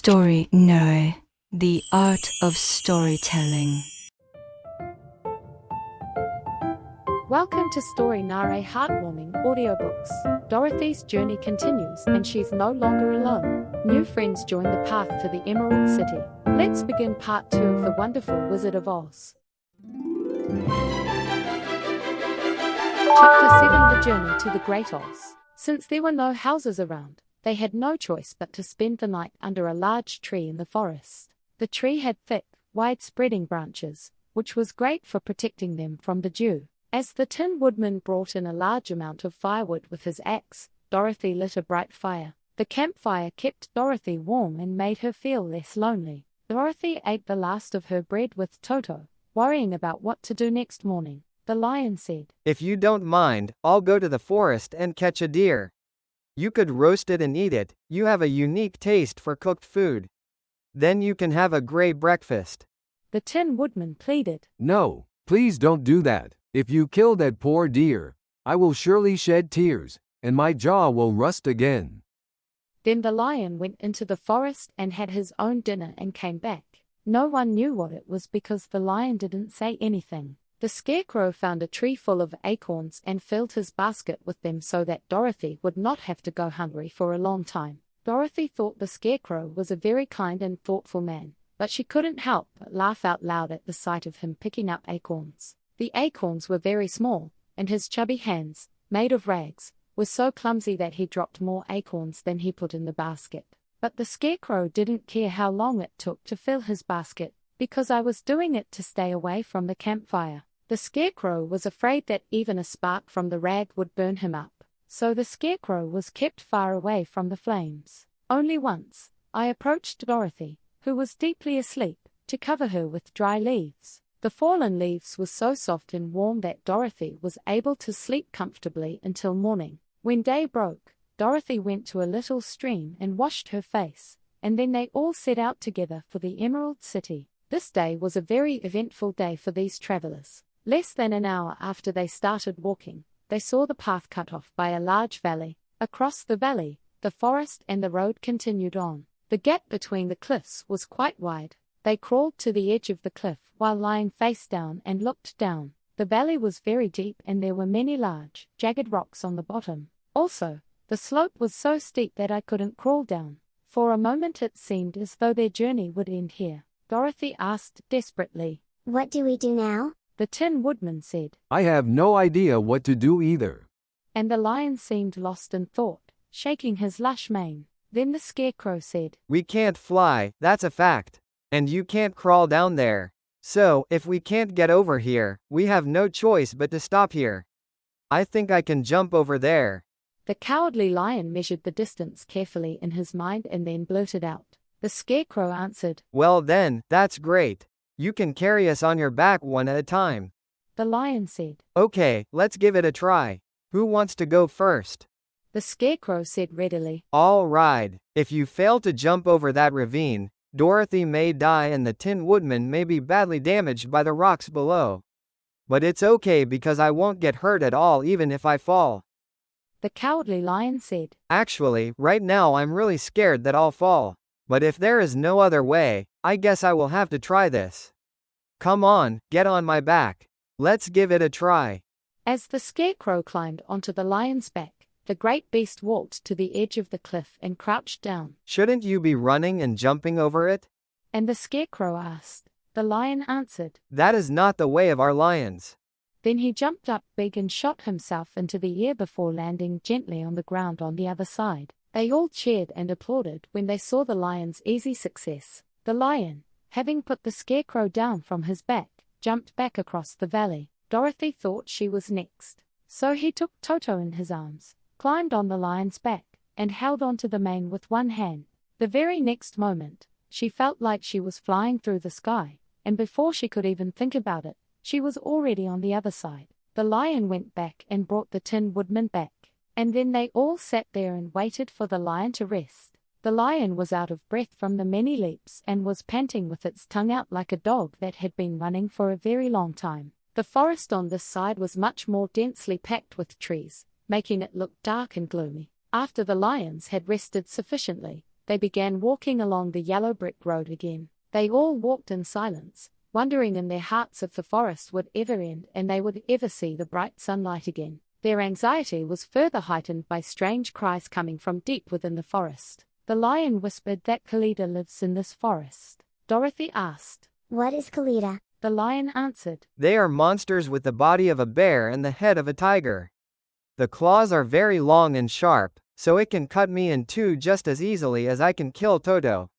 Story Narae, the art of storytelling. Welcome to Story Narae Heartwarming Audiobooks. Dorothy's journey continues and she's no longer alone. New friends join the path to the Emerald City. Let's begin part 2 of The Wonderful Wizard of Oz. Chapter 7: The Journey to the Great Oz. Since there were no houses around, they had no choice but to spend the night under a large tree in the forest. The tree had thick, wide-spreading branches, which was great for protecting them from the dew. As the Tin Woodman brought in a large amount of firewood with his axe, Dorothy lit a bright fire. The campfire kept Dorothy warm and made her feel less lonely. Dorothy ate the last of her bread with Toto, worrying about what to do next morning. The lion said, "If you don't mind, I'll go to the forest and catch a deer. You could roast it and eat it. You have a unique taste for cooked food. Then you can have a great breakfast." The Tin Woodman pleaded. "No, please don't do that. If you kill that poor deer, I will surely shed tears, and my jaw will rust again." Then the lion went into the forest and had his own dinner and came back. No one knew what it was because the lion didn't say anything. The Scarecrow found a tree full of acorns and filled his basket with them so that Dorothy would not have to go hungry for a long time. Dorothy thought the Scarecrow was a very kind and thoughtful man, but she couldn't help but laugh out loud at the sight of him picking up acorns. The acorns were very small, and his chubby hands, made of rags, were so clumsy that he dropped more acorns than he put in the basket. But the Scarecrow didn't care how long it took to fill his basket, because I was doing it to stay away from the campfire. The Scarecrow was afraid that even a spark from the rag would burn him up, so the Scarecrow was kept far away from the flames. Only once, I approached Dorothy, who was deeply asleep, to cover her with dry leaves. The fallen leaves were so soft and warm that Dorothy was able to sleep comfortably until morning. When day broke, Dorothy went to a little stream and washed her face, and then they all set out together for the Emerald City. This day was a very eventful day for these travelers. Less than an hour after they started walking, they saw the path cut off by a large valley. Across the valley, the forest and the road continued on. The gap between the cliffs was quite wide. They crawled to the edge of the cliff while lying face down and looked down. The valley was very deep and there were many large, jagged rocks on the bottom. Also, the slope was so steep that I couldn't crawl down. For a moment it seemed as though their journey would end here. Dorothy asked desperately, "What do we do now?" The Tin Woodman said, "I have no idea what to do either." and the lion seemed lost in thought, shaking his lush mane. Then the Scarecrow said, "We can't fly, that's a fact. And you can't crawl down there. So, if we can't get over here, we have no choice but to stop here. I think I can jump over there." The Cowardly Lion measured the distance carefully in his mind and then blurted out. The Scarecrow answered, "Well then, that's great. You can carry us on your back one at a time." The lion said. "Okay, let's give it a try. Who wants to go first?" The Scarecrow said readily. "All right. If you fail to jump over that ravine, Dorothy may die and the Tin Woodman may be badly damaged by the rocks below. But it's okay because I won't get hurt at all even if I fall." The Cowardly Lion said. "Actually, right now I'm really scared that I'll fall. But if there is no other way, I guess I will have to try this. Come on, get on my back. Let's give it a try." As the Scarecrow climbed onto the lion's back, the great beast walked to the edge of the cliff and crouched down. "Shouldn't you be running and jumping over it?" And the Scarecrow asked. The lion answered. "That is not the way of our lions." Then he jumped up big and shot himself into the air before landing gently on the ground on the other side. They all cheered and applauded when they saw the lion's easy success. The lion, having put the Scarecrow down from his back, jumped back across the valley. Dorothy thought she was next. So he took Toto in his arms, climbed on the lion's back, and held onto the mane with one hand. The very next moment, she felt like she was flying through the sky, and before she could even think about it, she was already on the other side. The lion went back and brought the Tin Woodman back, and then they all sat there and waited for the lion to rest. The lion was out of breath from the many leaps and was panting with its tongue out like a dog that had been running for a very long time. The forest on this side was much more densely packed with trees, making it look dark and gloomy. After the lions had rested sufficiently, they began walking along the yellow brick road again. They all walked in silence, wondering in their hearts if the forest would ever end and they would ever see the bright sunlight again. Their anxiety was further heightened by strange cries coming from deep within the forest. The lion whispered that Kalida lives in this forest. Dorothy asked, "What is Kalida?" The lion answered, They are monsters with the body of a bear and the head of a tiger. The claws are very long and sharp, so it can cut me in two just as easily as I can kill Toto.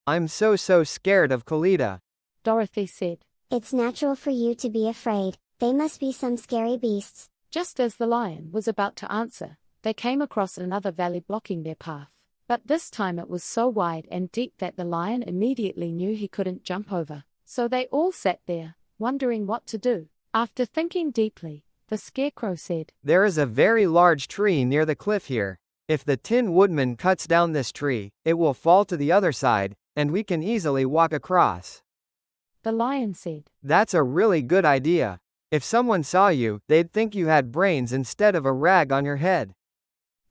I'm so scared of Kalida. Dorothy said. "It's natural for you to be afraid. They must be some scary beasts." Just as the lion was about to answer, they came across another valley blocking their path. But this time it was so wide and deep that the lion immediately knew he couldn't jump over. So they all sat there, wondering what to do. After thinking deeply, the Scarecrow said, There is a very large tree near the cliff here. If the Tin Woodman cuts down this tree, it will fall to the other side, and we can easily walk across. The lion said, That's a really good idea. If someone saw you, they'd think you had brains instead of a rag on your head.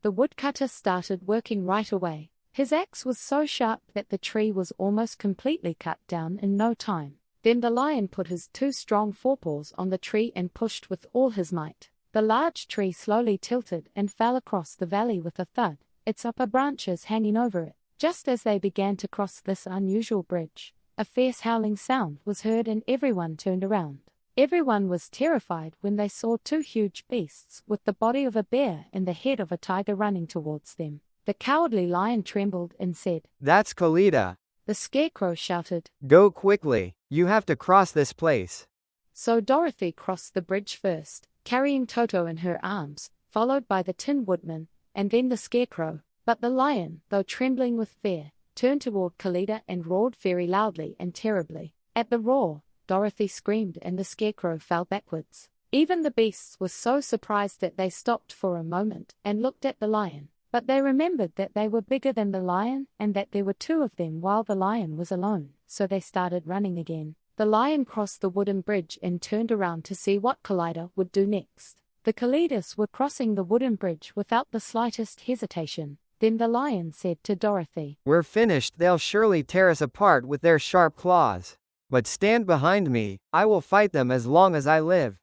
The woodcutter started working right away. His axe was so sharp that the tree was almost completely cut down in no time. Then the lion put his two strong forepaws on the tree and pushed with all his might. The large tree slowly tilted and fell across the valley with a thud, its upper branches hanging over it. Just as they began to cross this unusual bridge, a fierce howling sound was heard and everyone turned around. Everyone was terrified when they saw two huge beasts with the body of a bear and the head of a tiger running towards them. The cowardly lion trembled and said, That's Kalida. The Scarecrow shouted, Go quickly, you have to cross this place. So Dorothy crossed the bridge first, carrying Toto in her arms, followed by the Tin Woodman, and then the Scarecrow. But the lion, though trembling with fear, turned toward Kalida and roared very loudly and terribly. At the roar, Dorothy screamed and the Scarecrow fell backwards. Even the beasts were so surprised that they stopped for a moment and looked at the lion. But they remembered that they were bigger than the lion and that there were two of them while the lion was alone, so they started running again. The lion crossed the wooden bridge and turned around to see what Kalida would do next. The Kalidas were crossing the wooden bridge without the slightest hesitation. Then the lion said to Dorothy, We're finished, they'll surely tear us apart with their sharp claws. But stand behind me, I will fight them as long as I live.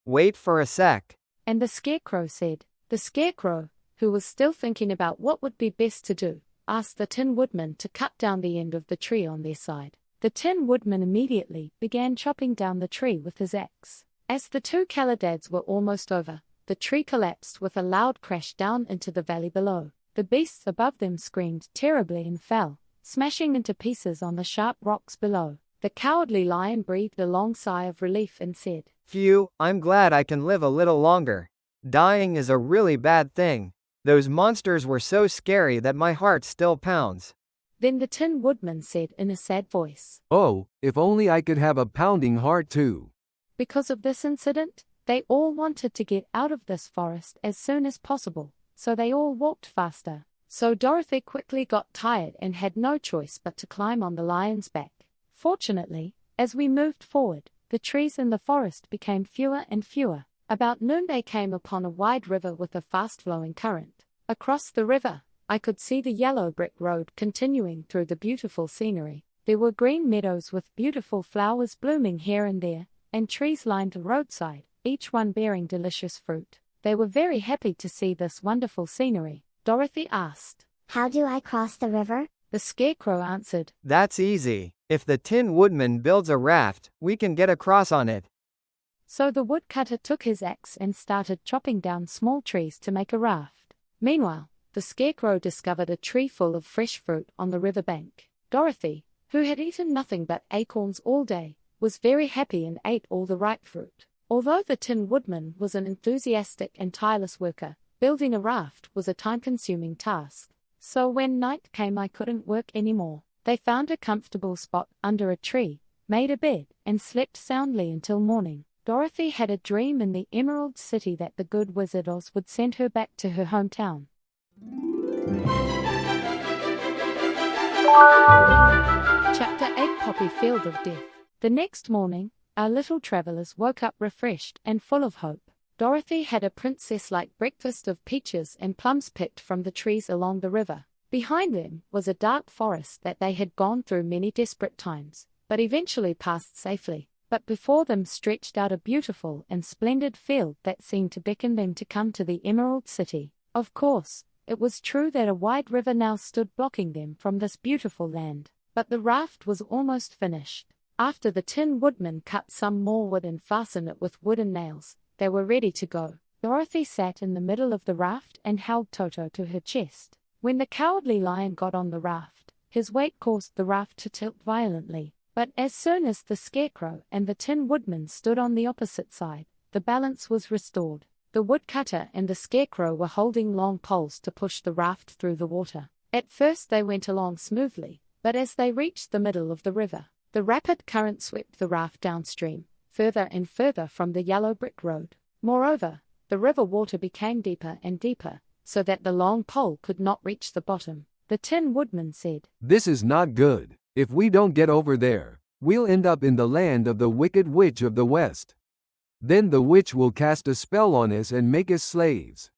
Wait for a sec. And the Scarecrow said. The Scarecrow, who was still thinking about what would be best to do, asked the Tin Woodman to cut down the end of the tree on their side. The Tin Woodman immediately began chopping down the tree with his axe. As the two Kalidads were almost over, the tree collapsed with a loud crash down into the valley below. The beasts above them screamed terribly and fell, smashing into pieces on the sharp rocks below. The cowardly lion breathed a long sigh of relief and said, Phew, I'm glad I can live a little longer. Dying is a really bad thing. Those monsters were so scary that my heart still pounds. Then the Tin Woodman said in a sad voice, Oh, if only I could have a pounding heart too. Because of this incident, they all wanted to get out of this forest as soon as possible, so they all walked faster. So Dorothy quickly got tired and had no choice but to climb on the lion's back. Fortunately, as we moved forward, the trees in the forest became fewer and fewer. About noon they came upon a wide river with a fast-flowing current. Across the river, I could see the yellow brick road continuing through the beautiful scenery. There were green meadows with beautiful flowers blooming here and there, and trees lined the roadside, each one bearing delicious fruit. They were very happy to see this wonderful scenery. Dorothy asked, "How do I cross the river?" The Scarecrow answered, That's easy. If the Tin Woodman builds a raft, we can get across on it. So the woodcutter took his axe and started chopping down small trees to make a raft. Meanwhile, the Scarecrow discovered a tree full of fresh fruit on the riverbank. Dorothy, who had eaten nothing but acorns all day, was very happy and ate all the ripe fruit. Although the Tin Woodman was an enthusiastic and tireless worker, building a raft was a time-consuming task. So when night came I couldn't work anymore. They found a comfortable spot under a tree, made a bed, and slept soundly until morning. Dorothy had a dream in the Emerald City that the good Wizard Oz would send her back to her hometown. Chapter 8 Poppy Field of Death. The next morning, our little travelers woke up refreshed and full of hope. Dorothy had a princess-like breakfast of peaches and plums picked from the trees along the river. Behind them was a dark forest that they had gone through many desperate times, but eventually passed safely. But before them stretched out a beautiful and splendid field that seemed to beckon them to come to the Emerald City. Of course, it was true that a wide river now stood blocking them from this beautiful land, but the raft was almost finished. After the Tin Woodman cut some more wood and fastened it with wooden nails, they were ready to go. Dorothy sat in the middle of the raft and held Toto to her chest. When the Cowardly Lion got on the raft, his weight caused the raft to tilt violently. But as soon as the Scarecrow and the Tin Woodman stood on the opposite side, the balance was restored. The woodcutter and the Scarecrow were holding long poles to push the raft through the water. At first they went along smoothly, but as they reached the middle of the river, the rapid current swept the raft downstream, further and further from the yellow brick road. Moreover, the river water became deeper and deeper, so that the long pole could not reach the bottom. The Tin Woodman said, "This is not good. If we don't get over there, we'll end up in the land of the Wicked Witch of the West. Then the witch will cast a spell on us and make us slaves.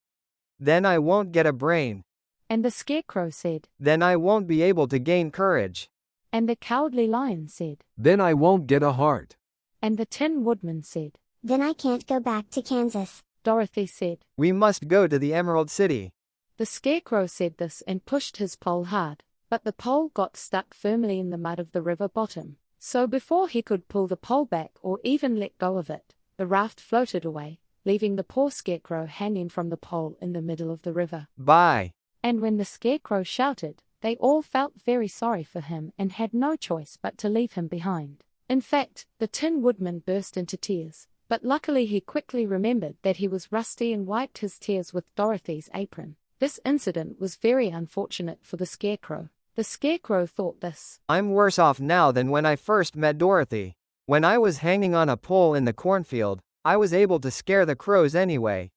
Then I won't get a brain. And the Scarecrow said, Then I won't be able to gain courage. And the Cowardly Lion said, Then I won't get a heart. And the Tin Woodman said, Then I can't go back to Kansas. Dorothy said, We must go to the Emerald City. The Scarecrow said this and pushed his pole hard, but the pole got stuck firmly in the mud of the river bottom. So before he could pull the pole back or even let go of it, the raft floated away, leaving the poor Scarecrow hanging from the pole in the middle of the river. Bye. And when the Scarecrow shouted, they all felt very sorry for him and had no choice but to leave him behind. In fact, the Tin Woodman burst into tears, but luckily he quickly remembered that he was rusty and wiped his tears with Dorothy's apron. This incident was very unfortunate for the Scarecrow. The Scarecrow thought this. I'm worse off now than when I first met Dorothy. When I was hanging on a pole in the cornfield, I was able to scare the crows anyway.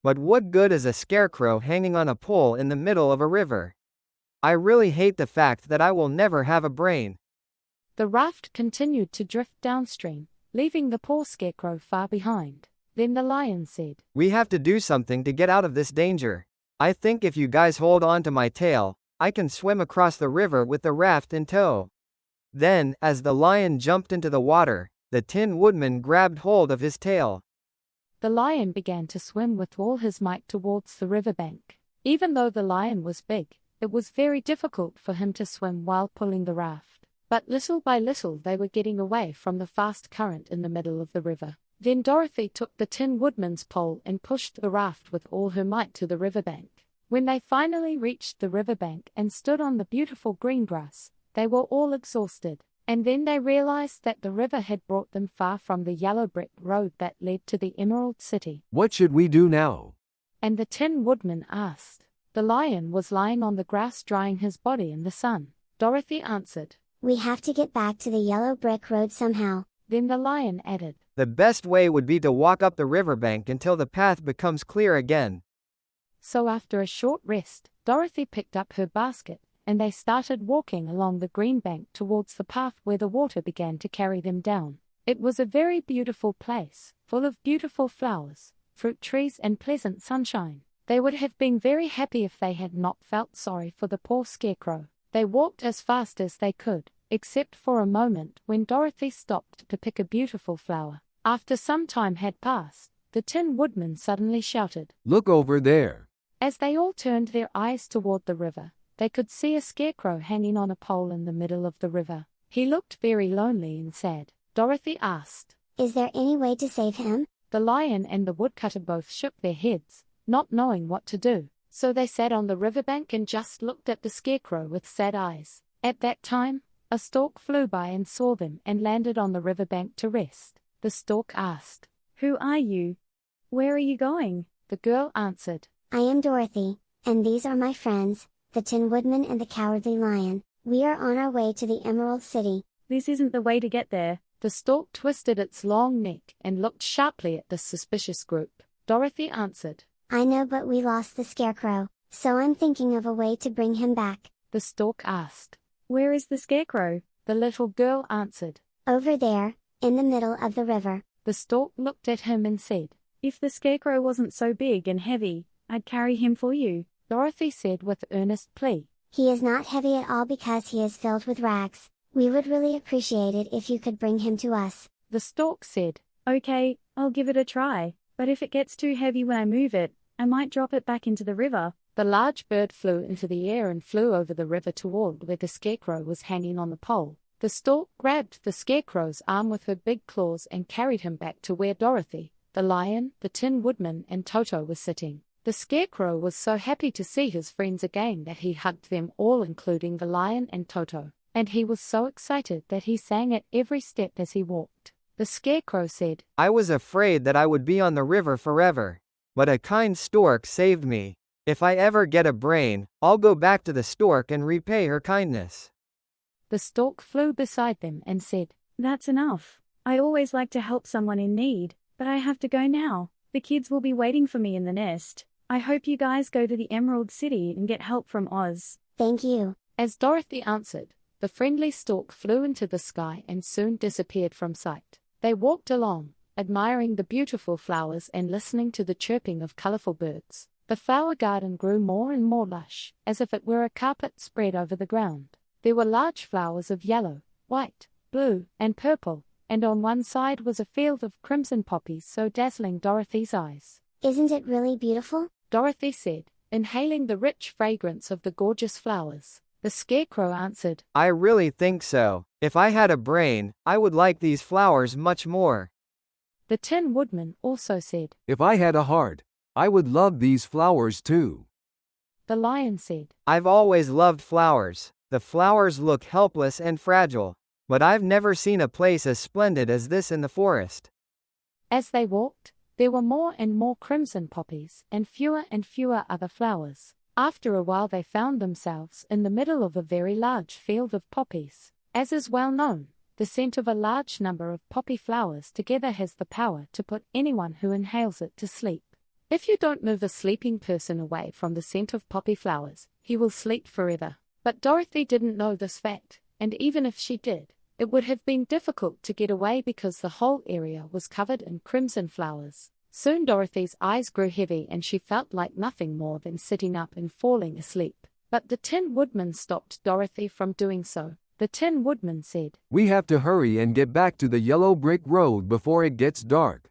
But what good is a scarecrow hanging on a pole in the middle of a river? I really hate the fact that I will never have a brain. The raft continued to drift downstream, leaving the poor Scarecrow far behind. Then the Lion said, We have to do something to get out of this danger. I think if you guys hold on to my tail, I can swim across the river with the raft in tow. Then, as the Lion jumped into the water, the Tin Woodman grabbed hold of his tail. The Lion began to swim with all his might towards the riverbank. Even though the Lion was big, it was very difficult for him to swim while pulling the raft. But little by little they were getting away from the fast current in the middle of the river. Then Dorothy took the Tin Woodman's pole and pushed the raft with all her might to the riverbank. When they finally reached the riverbank and stood on the beautiful green grass, they were all exhausted, and then they realized that the river had brought them far from the yellow brick road that led to the Emerald City. What should we do now? And the Tin Woodman asked. The Lion was lying on the grass drying his body in the sun. Dorothy answered, We have to get back to the yellow brick road somehow. Then the Lion added, The best way would be to walk up the riverbank until the path becomes clear again. So after a short rest, Dorothy picked up her basket, and they started walking along the green bank towards the path where the water began to carry them down. It was a very beautiful place, full of beautiful flowers, fruit trees and pleasant sunshine. They would have been very happy if they had not felt sorry for the poor Scarecrow. They walked as fast as they could, except for a moment when Dorothy stopped to pick a beautiful flower. After some time had passed, the Tin Woodman suddenly shouted, Look over there. As they all turned their eyes toward the river, they could see a Scarecrow hanging on a pole in the middle of the river. He looked very lonely and sad. Dorothy asked, Is there any way to save him? The Lion and the woodcutter both shook their heads, not knowing what to do. So they sat on the riverbank and just looked at the Scarecrow with sad eyes. At that time, a stork flew by and saw them and landed on the riverbank to rest. The stork asked, Who are you? Where are you going? The girl answered, I am Dorothy, and these are my friends, the Tin Woodman and the Cowardly Lion. We are on our way to the Emerald City. This isn't the way to get there. The stork twisted its long neck and looked sharply at the suspicious group. Dorothy answered, I know, but we lost the Scarecrow, so I'm thinking of a way to bring him back. The stork asked, Where is the Scarecrow? The little girl answered, Over there, in the middle of the river. The stork looked at him and said, If the Scarecrow wasn't so big and heavy, I'd carry him for you. Dorothy said with earnest plea, He is not heavy at all because he is filled with rags. We would really appreciate it if you could bring him to us. The stork said. Okay, I'll give it a try, but if it gets too heavy when I move it, I might drop it back into the river. The large bird flew into the air and flew over the river toward where the Scarecrow was hanging on the pole. The stork grabbed the Scarecrow's arm with her big claws and carried him back to where Dorothy, the lion, the Tin Woodman and Toto were sitting. The Scarecrow was so happy to see his friends again that he hugged them all, including the lion and Toto, and he was so excited that he sang at every step as he walked. The Scarecrow said, I was afraid that I would be on the river forever. But a kind stork saved me. If I ever get a brain, I'll go back to the stork and repay her kindness. The stork flew beside them and said, That's enough. I always like to help someone in need, but I have to go now. The kids will be waiting for me in the nest. I hope you guys go to the Emerald City and get help from Oz. Thank you. As Dorothy answered, the friendly stork flew into the sky and soon disappeared from sight. They walked along, admiring the beautiful flowers and listening to the chirping of colorful birds. The flower garden grew more and more lush, as if it were a carpet spread over the ground. There were large flowers of yellow, white, blue, and purple, and on one side was a field of crimson poppies so dazzling Dorothy's eyes. Isn't it really beautiful? Dorothy said, inhaling the rich fragrance of the gorgeous flowers. The Scarecrow answered, I really think so. If I had a brain, I would like these flowers much more. The Tin Woodman also said, If I had a heart, I would love these flowers too. The lion said, I've always loved flowers. The flowers look helpless and fragile. But I've never seen a place as splendid as this in the forest. As they walked, there were more and more crimson poppies and fewer other flowers. After a while they found themselves in the middle of a very large field of poppies. As is well known, the scent of a large number of poppy flowers together has the power to put anyone who inhales it to sleep. If you don't move a sleeping person away from the scent of poppy flowers, he will sleep forever. But Dorothy didn't know this fact, and even if she did, it would have been difficult to get away because the whole area was covered in crimson flowers. Soon Dorothy's eyes grew heavy and she felt like nothing more than sitting up and falling asleep. But the Tin Woodman stopped Dorothy from doing so. The Tin Woodman said, We have to hurry and get back to the yellow brick road before it gets dark.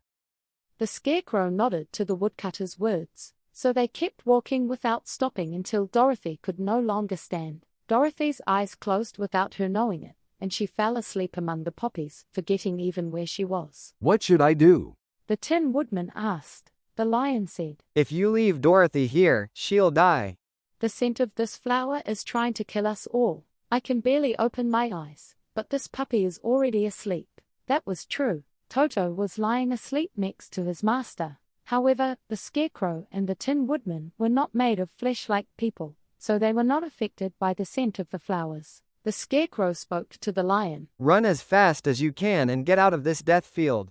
The Scarecrow nodded to the woodcutter's words, so they kept walking without stopping until Dorothy could no longer stand. Dorothy's eyes closed without her knowing it, and she fell asleep among the poppies, forgetting even where she was. What should I do? The Tin Woodman asked. The lion said, If you leave Dorothy here, she'll die. The scent of this flower is trying to kill us all. I can barely open my eyes, but this puppy is already asleep. That was true. Toto was lying asleep next to his master. However, the Scarecrow and the Tin Woodman were not made of flesh like people, so they were not affected by the scent of the flowers. The Scarecrow spoke to the lion. Run as fast as you can and get out of this death field.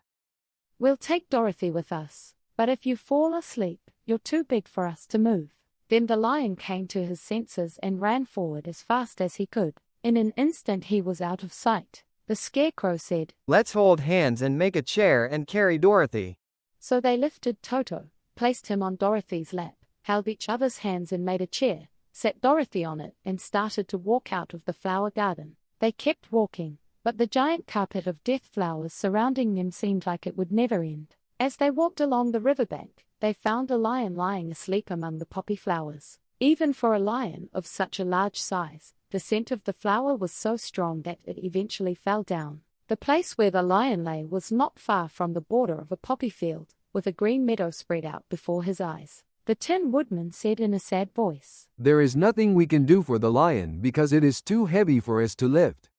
We'll take Dorothy with us, but if you fall asleep, you're too big for us to move. Then the lion came to his senses and ran forward as fast as he could. In an instant he was out of sight. The Scarecrow said, Let's hold hands and make a chair and carry Dorothy. So they lifted Toto, placed him on Dorothy's lap, held each other's hands and made a chair, set Dorothy on it and started to walk out of the flower garden. They kept walking, but the giant carpet of death flowers surrounding them seemed like it would never end. As they walked along the riverbank, they found a lion lying asleep among the poppy flowers. Even for a lion of such a large size, the scent of the flower was so strong that it eventually fell down. The place where the lion lay was not far from the border of a poppy field, with a green meadow spread out before his eyes. The Tin Woodman said in a sad voice, There is nothing we can do for the lion because it is too heavy for us to lift.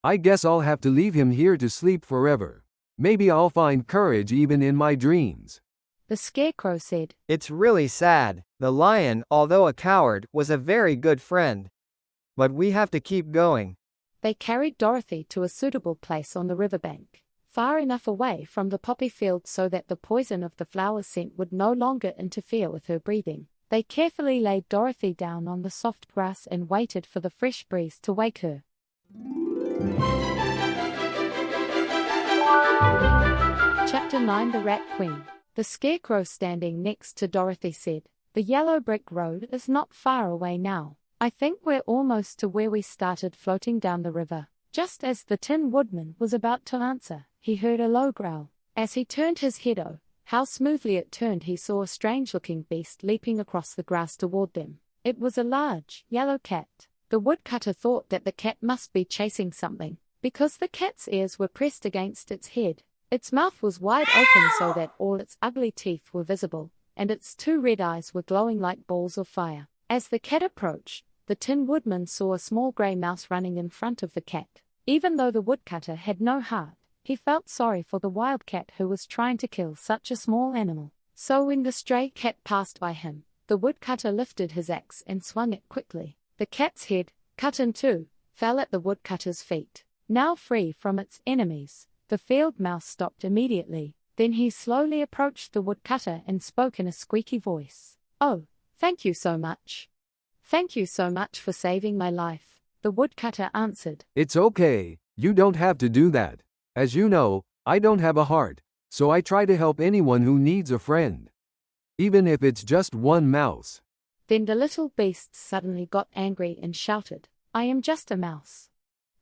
I guess I'll have to leave him here to sleep forever. Maybe I'll find courage even in my dreams. The Scarecrow said, It's really sad. The lion, although a coward, was a very good friend. But we have to keep going. They carried Dorothy to a suitable place on the riverbank, far enough away from the poppy field so that the poison of the flower scent would no longer interfere with her breathing. They carefully laid Dorothy down on the soft grass and waited for the fresh breeze to wake her. Chapter 9 The Rat Queen. The Scarecrow standing next to Dorothy said, The yellow brick road is not far away now. I think we're almost to where we started floating down the river. Just as the Tin Woodman was about to answer, he heard a low growl. As he turned his head, oh, how smoothly it turned, he saw a strange-looking beast leaping across the grass toward them. It was a large, yellow cat. The woodcutter thought that the cat must be chasing something, because the cat's ears were pressed against its head. Its mouth was wide open so that all its ugly teeth were visible, and its 2 red eyes were glowing like balls of fire. As the cat approached, the Tin Woodman saw a small grey mouse running in front of the cat. Even though the woodcutter had no heart, he felt sorry for the wild cat who was trying to kill such a small animal. So when the stray cat passed by him, the woodcutter lifted his axe and swung it quickly. The cat's head, cut in 2, fell at the woodcutter's feet. Now free from its enemies, the field mouse stopped immediately. Then he slowly approached the woodcutter and spoke in a squeaky voice. "Oh, thank you so much. Thank you so much for saving my life," the woodcutter answered. It's okay, you don't have to do that. As you know, I don't have a heart, so I try to help anyone who needs a friend. Even if it's just one mouse. Then the little beast suddenly got angry and shouted, "I am just a mouse.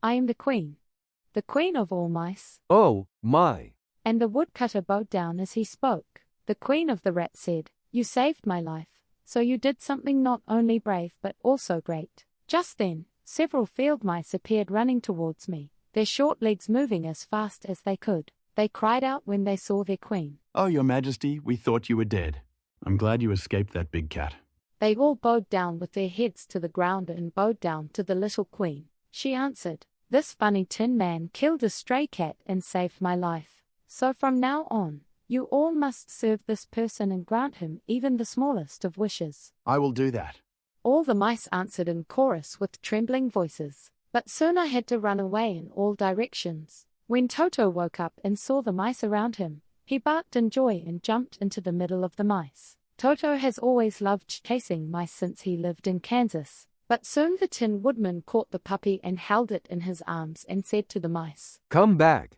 I am the queen of all mice." Oh, my. And the woodcutter bowed down as he spoke. The queen of the rats said, "You saved my life, so you did something not only brave but also great." Just then, several field mice appeared running towards me, their short legs moving as fast as they could. They cried out when they saw their queen. "Oh, Your Majesty, we thought you were dead. I'm glad you escaped that big cat." They all bowed down with their heads to the ground and bowed down to the little queen. She answered, "This funny tin man killed a stray cat and saved my life. So from now on, you all must serve this person and grant him even the smallest of wishes." "I will do that." All the mice answered in chorus with trembling voices. But soon I had to run away in all directions. When Toto woke up and saw the mice around him, he barked in joy and jumped into the middle of the mice. Toto has always loved chasing mice since he lived in Kansas. But soon the Tin Woodman caught the puppy and held it in his arms and said to the mice, Come back,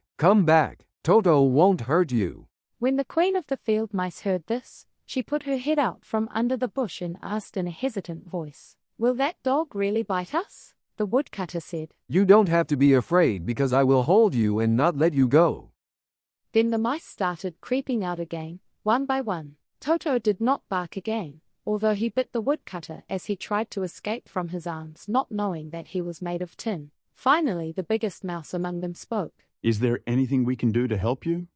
Toto won't hurt you." When the queen of the field mice heard this, she put her head out from under the bush and asked in a hesitant voice, "Will that dog really bite us?" The woodcutter said, "You don't have to be afraid because I will hold you and not let you go." Then the mice started creeping out again, one by one. Toto did not bark again, although he bit the woodcutter as he tried to escape from his arms, not knowing that he was made of tin. Finally, the biggest mouse among them spoke. "Is there anything we can do to help you?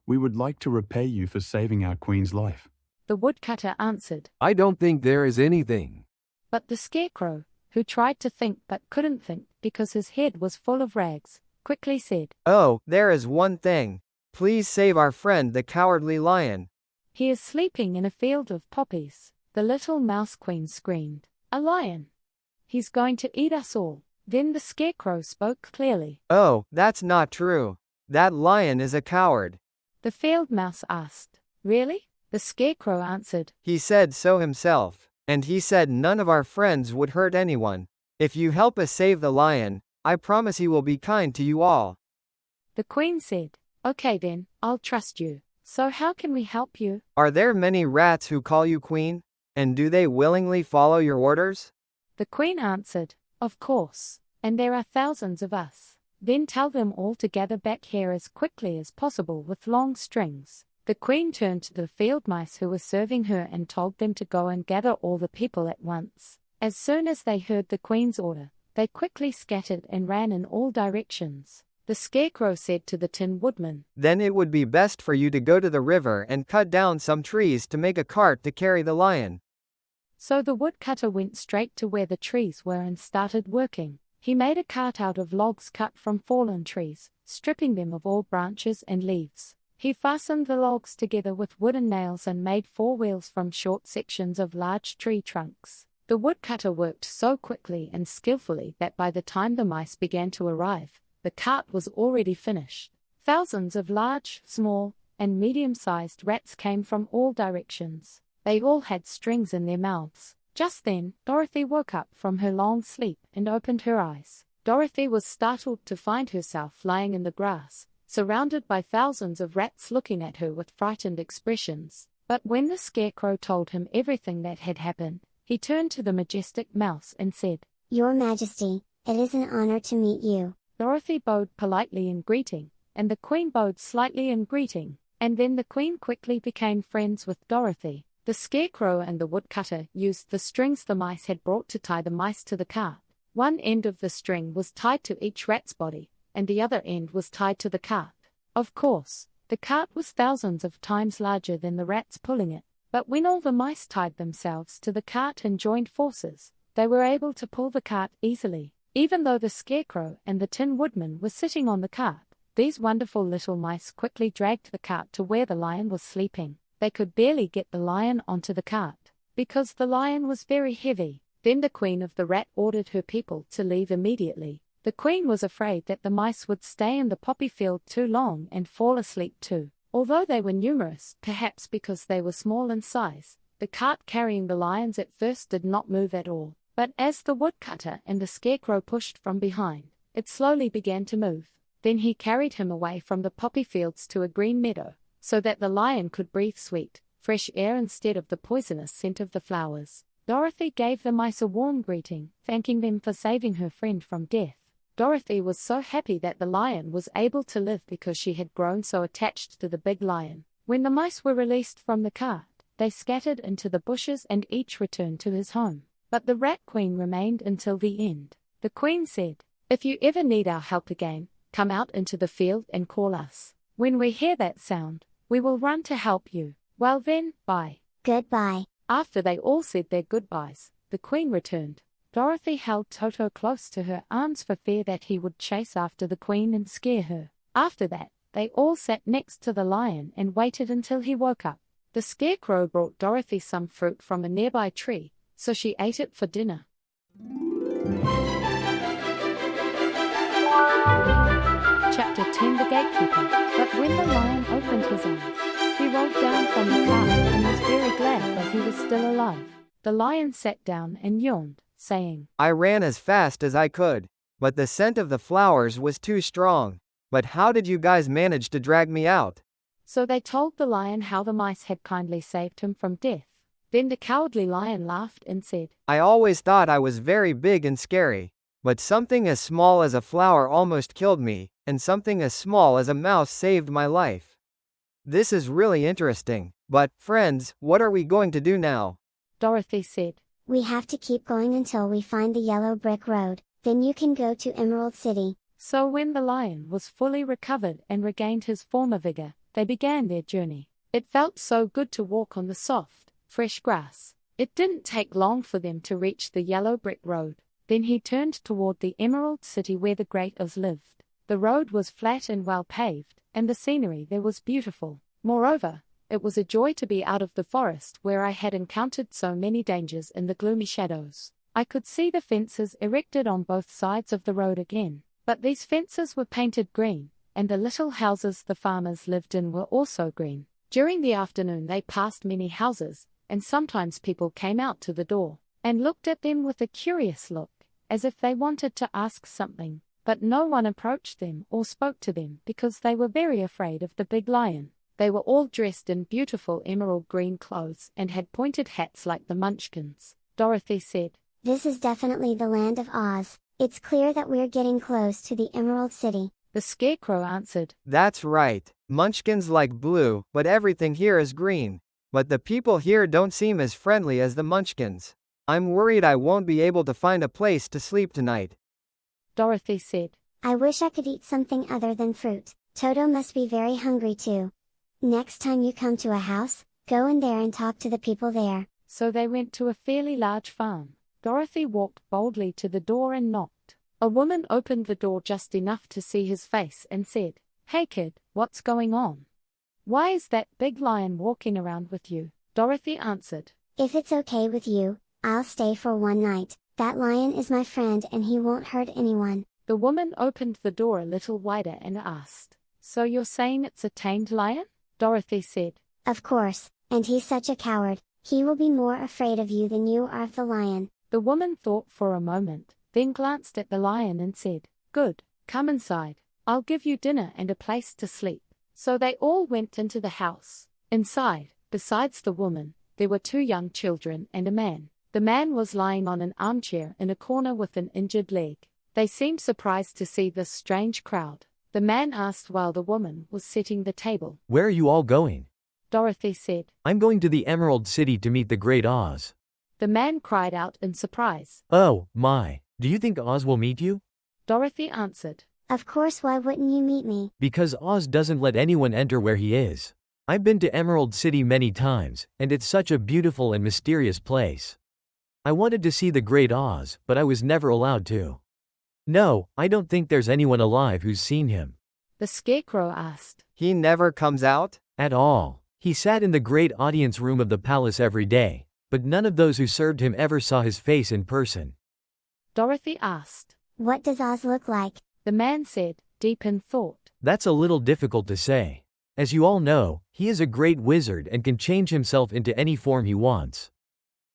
We would like to repay you for saving our queen's life." The woodcutter answered. "I don't think there is anything." But the Scarecrow, who tried to think but couldn't think because his head was full of rags, quickly said, "Oh, there is one thing. Please save our friend the Cowardly Lion." "He is sleeping in a field of poppies." The little mouse queen screamed, "A lion! He's going to eat us all." Then the Scarecrow spoke clearly. "Oh, that's not true. That lion is a coward." The field mouse asked, "Really?" The Scarecrow answered, "He said so himself. And he said none of our friends would hurt anyone. If you help us save the lion, I promise he will be kind to you all." The queen said, "Okay then, I'll trust you. So how can we help you?" "Are there many rats who call you queen? And do they willingly follow your orders?" The queen answered, "Of course, and there are thousands of us." "Then tell them all to gather back here as quickly as possible with long strings." The queen turned to the field mice who were serving her and told them to go and gather all the people at once. As soon as they heard the queen's order, they quickly scattered and ran in all directions. The Scarecrow said to the Tin Woodman, "Then it would be best for you to go to the river and cut down some trees to make a cart to carry the lion." So the woodcutter went straight to where the trees were and started working. He made a cart out of logs cut from fallen trees, stripping them of all branches and leaves. He fastened the logs together with wooden nails and made 4 wheels from short sections of large tree trunks. The woodcutter worked so quickly and skillfully that by the time the mice began to arrive, the cart was already finished. Thousands of large, small, and medium-sized rats came from all directions. They all had strings in their mouths. Just then, Dorothy woke up from her long sleep and opened her eyes. Dorothy was startled to find herself lying in the grass, surrounded by thousands of rats looking at her with frightened expressions. But when the Scarecrow told him everything that had happened, He turned to the majestic mouse and said, Your Majesty, it is an honor to meet you. Dorothy bowed politely in greeting, and the Queen bowed slightly in greeting, and then the Queen quickly became friends with Dorothy. The Scarecrow and the woodcutter used the strings the mice had brought to tie the mice to the cart. One end of the string was tied to each rat's body, and the other end was tied to the cart. Of course, the cart was thousands of times larger than the rats pulling it, but when all the mice tied themselves to the cart and joined forces, they were able to pull the cart easily. Even though the Scarecrow and the Tin Woodman were sitting on the cart, these wonderful little mice quickly dragged the cart to where the lion was sleeping. They could barely get the lion onto the cart, because the lion was very heavy. Then the Queen of the Rat ordered her people to leave immediately. The Queen was afraid that the mice would stay in the poppy field too long and fall asleep too. Although they were numerous, perhaps because they were small in size, the cart carrying the lions at first did not move at all. But as the woodcutter and the Scarecrow pushed from behind, it slowly began to move. Then he carried him away from the poppy fields to a green meadow, so that the lion could breathe sweet, fresh air instead of the poisonous scent of the flowers. Dorothy gave the mice a warm greeting, thanking them for saving her friend from death. Dorothy was so happy that the lion was able to live because she had grown so attached to the big lion. When the mice were released from the cart, they scattered into the bushes and each returned to his home. But the Rat Queen remained until the end. The Queen said, If you ever need our help again, come out into the field and call us. When we hear that sound, we will run to help you. Well then, bye. Goodbye. After they all said their goodbyes, the Queen returned. Dorothy held Toto close to her arms for fear that he would chase after the Queen and scare her. After that, they all sat next to the lion and waited until he woke up. The Scarecrow brought Dorothy some fruit from a nearby tree, so she ate it for dinner. Chapter 10 The Gatekeeper. But when the lion opened his eyes, he rolled down from the cart and was very glad that he was still alive. The lion sat down and yawned, saying, I ran as fast as I could, but the scent of the flowers was too strong. But how did you guys manage to drag me out? So they told the lion how the mice had kindly saved him from death. Then the cowardly lion laughed and said, I always thought I was very big and scary, but something as small as a flower almost killed me, and something as small as a mouse saved my life. This is really interesting, but, friends, what are we going to do now? Dorothy said, We have to keep going until we find the yellow brick road, then you can go to Emerald City. So when the lion was fully recovered and regained his former vigor, they began their journey. It felt so good to walk on the soft, fresh grass. It didn't take long for them to reach the yellow brick road. Then he turned toward the Emerald City where the Great Oz lived. The road was flat and well paved, and the scenery there was beautiful. Moreover, it was a joy to be out of the forest where I had encountered so many dangers in the gloomy shadows. I could see the fences erected on both sides of the road again, but these fences were painted green, and the little houses the farmers lived in were also green. During the afternoon they passed many houses, and sometimes people came out to the door, and looked at them with a curious look, as if they wanted to ask something, but no one approached them or spoke to them because they were very afraid of the big lion. They were all dressed in beautiful emerald green clothes and had pointed hats like the Munchkins. Dorothy said, This is definitely the land of Oz. It's clear that we're getting close to the Emerald City. The Scarecrow answered, That's right. Munchkins like blue, but everything here is green. But the people here don't seem as friendly as the Munchkins. I'm worried I won't be able to find a place to sleep tonight. Dorothy said, I wish I could eat something other than fruit. Toto must be very hungry too. Next time you come to a house, go in there and talk to the people there. So they went to a fairly large farm. Dorothy walked boldly to the door and knocked. A woman opened the door just enough to see his face and said, Hey kid, what's going on? Why is that big lion walking around with you? Dorothy answered, If it's okay with you, I'll stay for one night. That lion is my friend and he won't hurt anyone. The woman opened the door a little wider and asked, So you're saying it's a tamed lion? Dorothy said, Of course, and he's such a coward. He will be more afraid of you than you are of the lion. The woman thought for a moment, then glanced at the lion and said, Good, come inside. I'll give you dinner and a place to sleep. So they all went into the house. Inside, besides the woman, there were 2 young children and a man. The man was lying on an armchair in a corner with an injured leg. They seemed surprised to see this strange crowd. The man asked while the woman was setting the table. Where are you all going? Dorothy said. I'm going to the Emerald City to meet the Great Oz. The man cried out in surprise. Oh, my. Do you think Oz will meet you? Dorothy answered. Of course, why wouldn't you meet me? Because Oz doesn't let anyone enter where he is. I've been to Emerald City many times, and it's such a beautiful and mysterious place. I wanted to see the Great Oz, but I was never allowed to. No, I don't think there's anyone alive who's seen him. The Scarecrow asked. He never comes out? At all. He sat in the great audience room of the palace every day, but none of those who served him ever saw his face in person. Dorothy asked. What does Oz look like? The man said, deep in thought. That's a little difficult to say. As you all know, he is a great wizard and can change himself into any form he wants.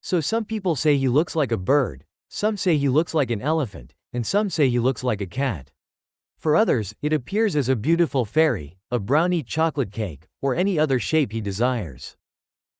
So some people say he looks like a bird, some say he looks like an elephant, and some say he looks like a cat. For others, it appears as a beautiful fairy, a brownie chocolate cake, or any other shape he desires.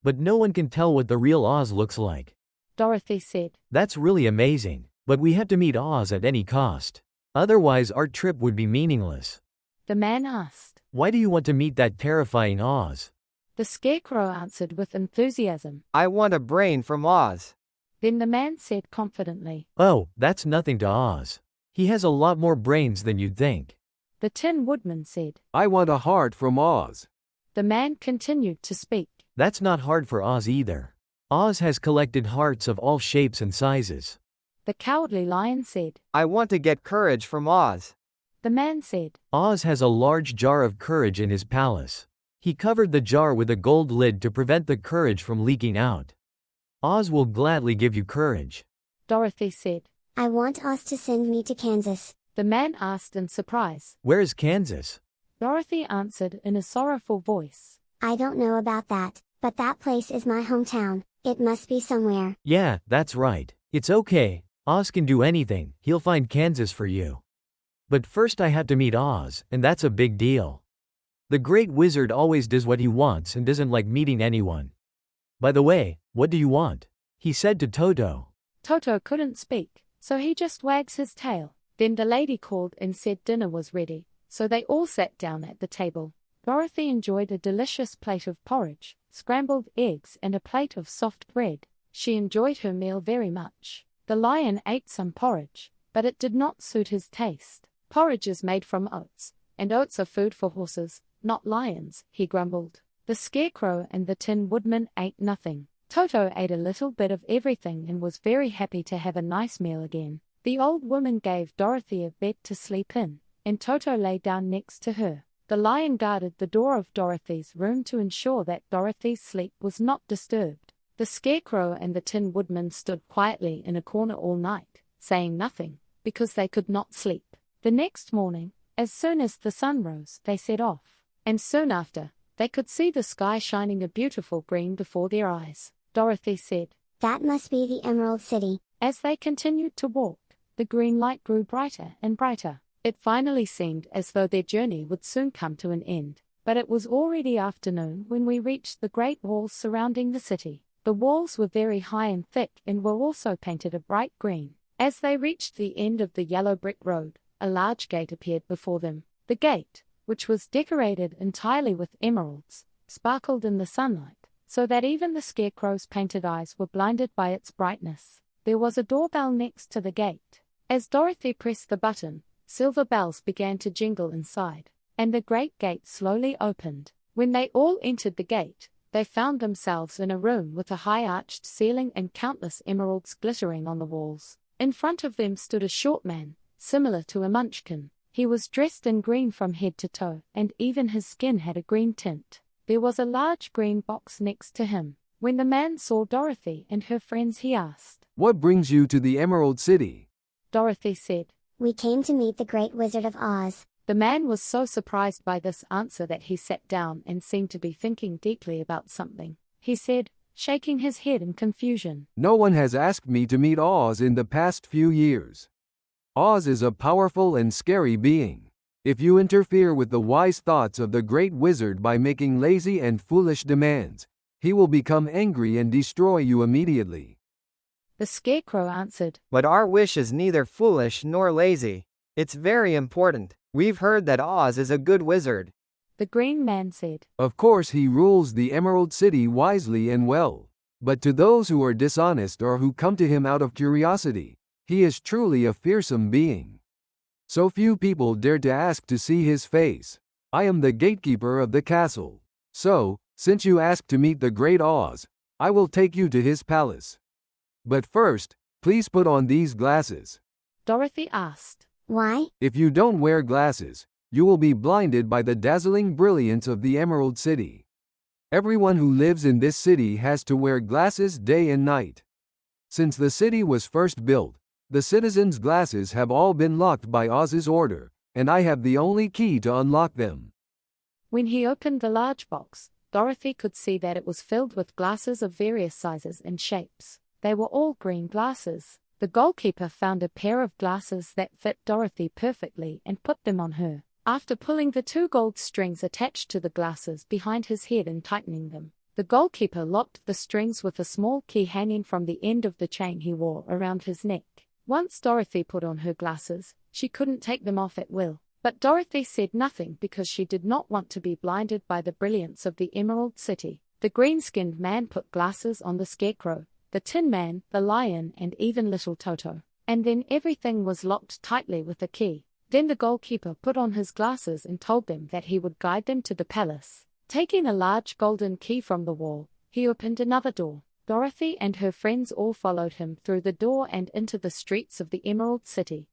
But no one can tell what the real Oz looks like. Dorothy said. That's really amazing, but we have to meet Oz at any cost. Otherwise our trip would be meaningless. The man asked. Why do you want to meet that terrifying Oz? The Scarecrow answered with enthusiasm. I want a brain from Oz. Then the man said confidently. Oh, that's nothing to Oz. He has a lot more brains than you'd think. The Tin Woodman said. I want a heart from Oz. The man continued to speak. That's not hard for Oz either. Oz has collected hearts of all shapes and sizes. The Cowardly Lion said. I want to get courage from Oz. The man said. Oz has a large jar of courage in his palace. He covered the jar with a gold lid to prevent the courage from leaking out. Oz will gladly give you courage. Dorothy said. I want Oz to send me to Kansas. The man asked in surprise. Where is Kansas? Dorothy answered in a sorrowful voice. I don't know about that, but that place is my hometown. It must be somewhere. Yeah, that's right. It's okay. Oz can do anything. He'll find Kansas for you. But first I have to meet Oz, and that's a big deal. The Great Wizard always does what he wants and doesn't like meeting anyone. By the way, what do you want? He said to Toto. Toto couldn't speak, so he just wags his tail. Then the lady called and said dinner was ready, so they all sat down at the table. Dorothy enjoyed a delicious plate of porridge, scrambled eggs and a plate of soft bread. She enjoyed her meal very much. The lion ate some porridge, but it did not suit his taste. Porridge is made from oats, and oats are food for horses, not lions, he grumbled. The Scarecrow and the Tin Woodman ate nothing. Toto ate a little bit of everything and was very happy to have a nice meal again. The old woman gave Dorothy a bed to sleep in, and Toto lay down next to her. The lion guarded the door of Dorothy's room to ensure that Dorothy's sleep was not disturbed. The Scarecrow and the Tin Woodman stood quietly in a corner all night, saying nothing, because they could not sleep. The next morning, as soon as the sun rose, they set off, and soon after, they could see the sky shining a beautiful green before their eyes. Dorothy said, That must be the Emerald City. As they continued to walk, the green light grew brighter and brighter. It finally seemed as though their journey would soon come to an end, but it was already afternoon when we reached the great walls surrounding the city. The walls were very high and thick and were also painted a bright green. As they reached the end of the yellow brick road, a large gate appeared before them. The gate, which was decorated entirely with emeralds, sparkled in the sunlight, so that even the Scarecrow's painted eyes were blinded by its brightness. There was a doorbell next to the gate. As Dorothy pressed the button, silver bells began to jingle inside, and the great gate slowly opened. When they all entered the gate, they found themselves in a room with a high-arched ceiling and countless emeralds glittering on the walls. In front of them stood a short man, similar to a munchkin. He was dressed in green from head to toe, and even his skin had a green tint. There was a large green box next to him. When the man saw Dorothy and her friends, he asked, What brings you to the Emerald City? Dorothy said, We came to meet the Great Wizard of Oz. The man was so surprised by this answer that he sat down and seemed to be thinking deeply about something. He said, shaking his head in confusion, No one has asked me to meet Oz in the past few years. Oz is a powerful and scary being. If you interfere with the wise thoughts of the Great Wizard by making lazy and foolish demands, he will become angry and destroy you immediately. The Scarecrow answered. But our wish is neither foolish nor lazy. It's very important. We've heard that Oz is a good wizard. The Green Man said. Of course he rules the Emerald City wisely and well. But to those who are dishonest or who come to him out of curiosity, he is truly a fearsome being. So few people dare to ask to see his face. I am the gatekeeper of the castle. So, since you asked to meet the great Oz, I will take you to his palace. But first, please put on these glasses. Dorothy asked. Why? If you don't wear glasses, you will be blinded by the dazzling brilliance of the Emerald City. Everyone who lives in this city has to wear glasses day and night. Since the city was first built, the citizens' glasses have all been locked by Oz's order, and I have the only key to unlock them. When he opened the large box, Dorothy could see that it was filled with glasses of various sizes and shapes. They were all green glasses. The goalkeeper found a pair of glasses that fit Dorothy perfectly and put them on her. After pulling the 2 gold strings attached to the glasses behind his head and tightening them, the goalkeeper locked the strings with a small key hanging from the end of the chain he wore around his neck. Once Dorothy put on her glasses, she couldn't take them off at will. But Dorothy said nothing because she did not want to be blinded by the brilliance of the Emerald City. The green-skinned man put glasses on the Scarecrow, the Tin Man, the Lion, and even little Toto. And then everything was locked tightly with a key. Then the goalkeeper put on his glasses and told them that he would guide them to the palace. Taking a large golden key from the wall, he opened another door. Dorothy and her friends all followed him through the door and into the streets of the Emerald City.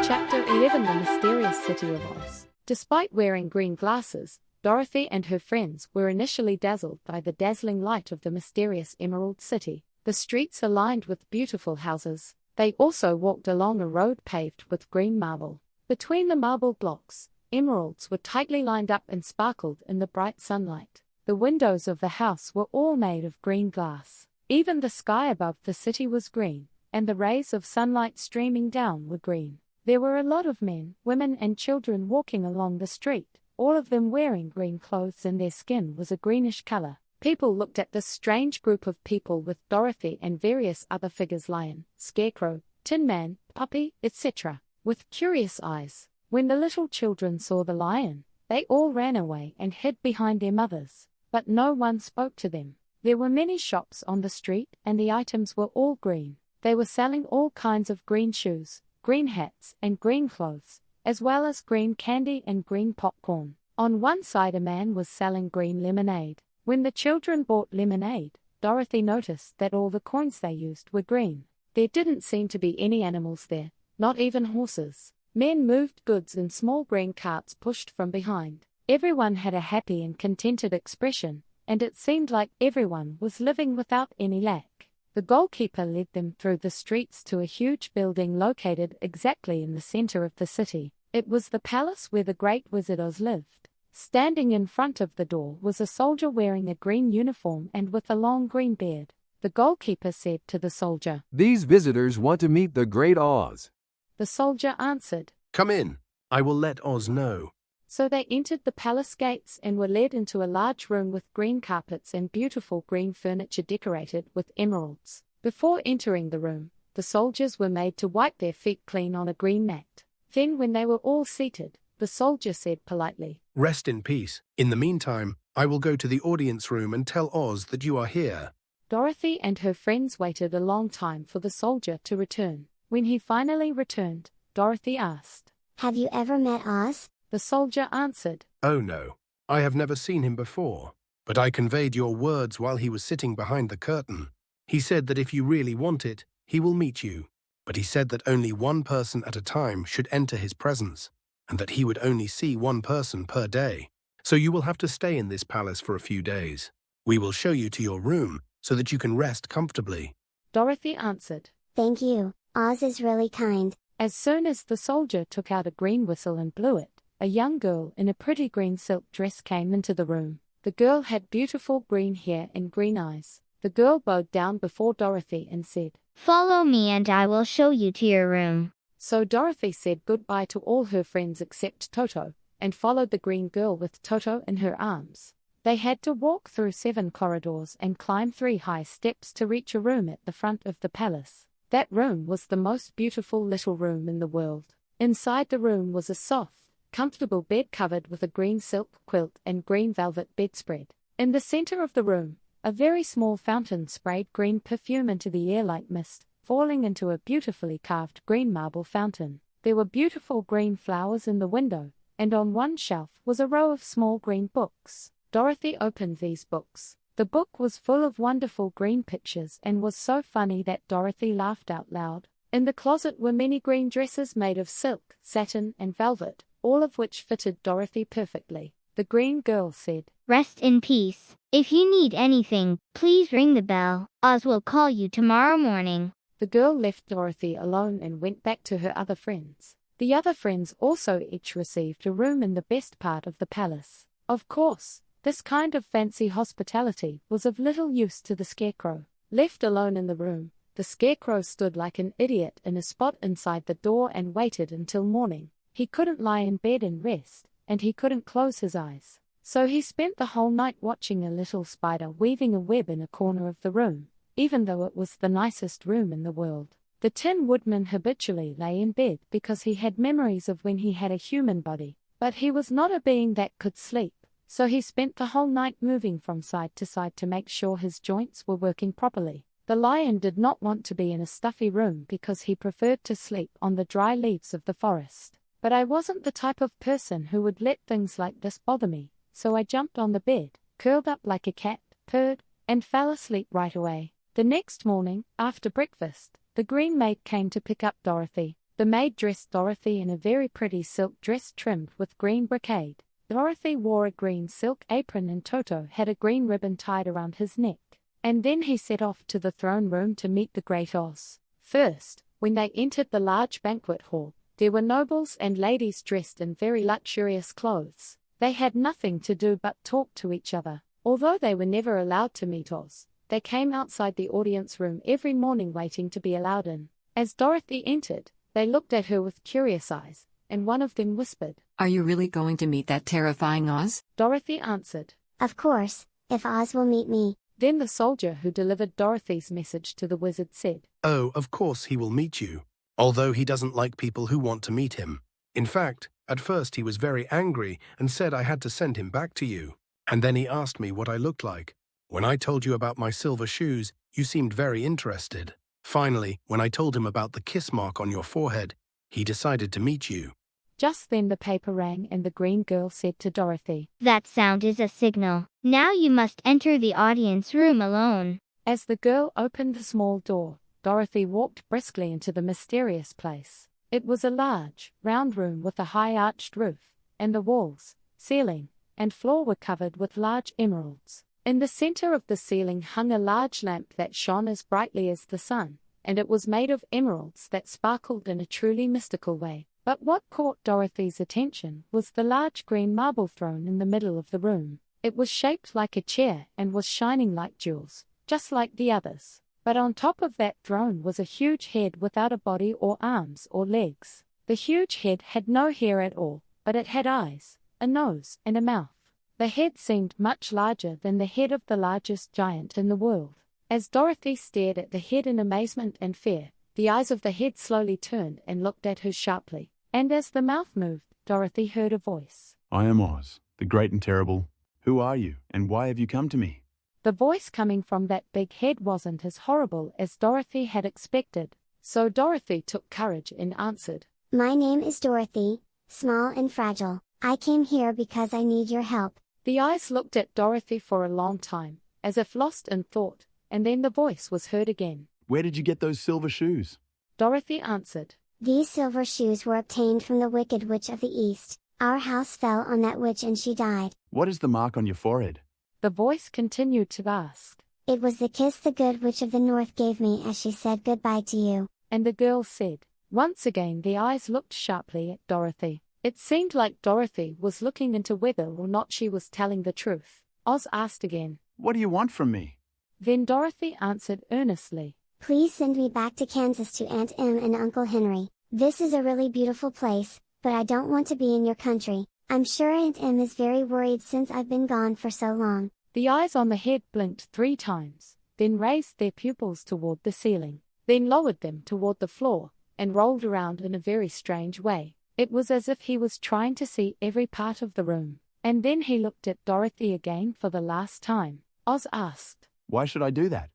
Chapter 11: The Mysterious City of Oz. Despite wearing green glasses, Dorothy and her friends were initially dazzled by the dazzling light of the mysterious Emerald City. The streets are lined with beautiful houses. They also walked along a road paved with green marble. Between the marble blocks, emeralds were tightly lined up and sparkled in the bright sunlight. The windows of the house were all made of green glass. Even the sky above the city was green, and the rays of sunlight streaming down were green. There were a lot of men, women, and children walking along the street, all of them wearing green clothes, and their skin was a greenish color. People looked at this strange group of people with Dorothy and various other figures, Lion, Scarecrow, Tin Man, Puppy, etc., with curious eyes. When the little children saw the lion, they all ran away and hid behind their mothers, but no one spoke to them. There were many shops on the street, and the items were all green. They were selling all kinds of green shoes, green hats, and green clothes, as well as green candy and green popcorn. On one side, a man was selling green lemonade. When the children bought lemonade, Dorothy noticed that all the coins they used were green. There didn't seem to be any animals there, not even horses. Men moved goods in small green carts pushed from behind. Everyone had a happy and contented expression, and it seemed like everyone was living without any lack. The goalkeeper led them through the streets to a huge building located exactly in the center of the city. It was the palace where the Great Wizard Oz lived. Standing in front of the door was a soldier wearing a green uniform and with a long green beard. The goalkeeper said to the soldier, "These visitors want to meet the great Oz." The soldier answered, "Come in. I will let Oz know." So they entered the palace gates and were led into a large room with green carpets and beautiful green furniture decorated with emeralds. Before entering the room, the soldiers were made to wipe their feet clean on a green mat. Then when they were all seated, the soldier said politely, "Rest in peace. In the meantime, I will go to the audience room and tell Oz that you are here." Dorothy and her friends waited a long time for the soldier to return. When he finally returned, Dorothy asked, Have you ever met Oz? The soldier answered, "Oh no, I have never seen him before, but I conveyed your words while he was sitting behind the curtain. He said that if you really want it, he will meet you, but he said that only one person at a time should enter his presence, and that he would only see one person per day. So you will have to stay in this palace for a few days. We will show you to your room so that you can rest comfortably." Dorothy answered. Thank you, Oz is really kind. As soon as the soldier took out a green whistle and blew it, a young girl in a pretty green silk dress came into the room. The girl had beautiful green hair and green eyes. The girl bowed down before Dorothy and said, "Follow me and I will show you to your room." So Dorothy said goodbye to all her friends except Toto, and followed the green girl with Toto in her arms. They had to walk through 7 corridors and climb 3 high steps to reach a room at the front of the palace. That room was the most beautiful little room in the world. Inside the room was a soft, comfortable bed covered with a green silk quilt and green velvet bedspread. In the center of the room, a very small fountain sprayed green perfume into the air like mist, falling into a beautifully carved green marble fountain. There were beautiful green flowers in the window, and on one shelf was a row of small green books. Dorothy opened these books. The book was full of wonderful green pictures and was so funny that Dorothy laughed out loud. In the closet were many green dresses made of silk, satin, and velvet, all of which fitted Dorothy perfectly. The green girl said, Rest in peace. If you need anything, please ring the bell. Oz will call you tomorrow morning. The girl left Dorothy alone and went back to her other friends. The other friends also each received a room in the best part of the palace. Of course, this kind of fancy hospitality was of little use to the Scarecrow. Left alone in the room, the Scarecrow stood like an idiot in a spot inside the door and waited until morning. He couldn't lie in bed and rest, and he couldn't close his eyes. So he spent the whole night watching a little spider weaving a web in a corner of the room, even though it was the nicest room in the world. The Tin Woodman habitually lay in bed because he had memories of when he had a human body, but he was not a being that could sleep. So he spent the whole night moving from side to side to make sure his joints were working properly. The lion did not want to be in a stuffy room because he preferred to sleep on the dry leaves of the forest. But I wasn't the type of person who would let things like this bother me, so I jumped on the bed, curled up like a cat, purred, and fell asleep right away. The next morning, after breakfast, the green maid came to pick up Dorothy. The maid dressed Dorothy in a very pretty silk dress trimmed with green brocade. Dorothy wore a green silk apron and Toto had a green ribbon tied around his neck. And then he set off to the throne room to meet the great Oz. First, when they entered the large banquet hall, there were nobles and ladies dressed in very luxurious clothes. They had nothing to do but talk to each other. Although they were never allowed to meet Oz, they came outside the audience room every morning waiting to be allowed in. As Dorothy entered, they looked at her with curious eyes, and one of them whispered, Are you really going to meet that terrifying Oz? Dorothy answered, Of course, if Oz will meet me. Then the soldier who delivered Dorothy's message to the wizard said, Oh, of course he will meet you, although he doesn't like people who want to meet him. In fact, at first he was very angry and said I had to send him back to you. And then he asked me what I looked like. When I told you about my silver shoes, you seemed very interested. Finally, when I told him about the kiss mark on your forehead, he decided to meet you. Just then the paper rang and the green girl said to Dorothy, That sound is a signal. Now you must enter the audience room alone. As the girl opened the small door, Dorothy walked briskly into the mysterious place. It was a large, round room with a high arched roof, and the walls, ceiling, and floor were covered with large emeralds. In the center of the ceiling hung a large lamp that shone as brightly as the sun, and it was made of emeralds that sparkled in a truly mystical way. But what caught Dorothy's attention was the large green marble throne in the middle of the room. It was shaped like a chair and was shining like jewels, just like the others. But on top of that throne was a huge head without a body or arms or legs. The huge head had no hair at all, but it had eyes, a nose, and a mouth. The head seemed much larger than the head of the largest giant in the world. As Dorothy stared at the head in amazement and fear, the eyes of the head slowly turned and looked at her sharply. And as the mouth moved, Dorothy heard a voice. I am Oz, the great and terrible. Who are you, and why have you come to me? The voice coming from that big head wasn't as horrible as Dorothy had expected, so Dorothy took courage and answered, My name is Dorothy, small and fragile. I came here because I need your help. The eyes looked at Dorothy for a long time, as if lost in thought, and then the voice was heard again. Where did you get those silver shoes? Dorothy answered, These silver shoes were obtained from the Wicked Witch of the East. Our house fell on that witch and she died. What is the mark on your forehead? The voice continued to ask. It was the kiss the good witch of the north gave me as she said goodbye to you. And the girl said. Once again the eyes looked sharply at Dorothy. It seemed like Dorothy was looking into whether or not she was telling the truth. Oz asked again. What do you want from me? Then Dorothy answered earnestly. Please send me back to Kansas to Aunt Em and Uncle Henry. This is a really beautiful place, but I don't want to be in your country. I'm sure Aunt Em is very worried since I've been gone for so long. The eyes on the head blinked 3 times, then raised their pupils toward the ceiling, then lowered them toward the floor, and rolled around in a very strange way. It was as if he was trying to see every part of the room. And then he looked at Dorothy again for the last time. Oz asked, Why should I do that?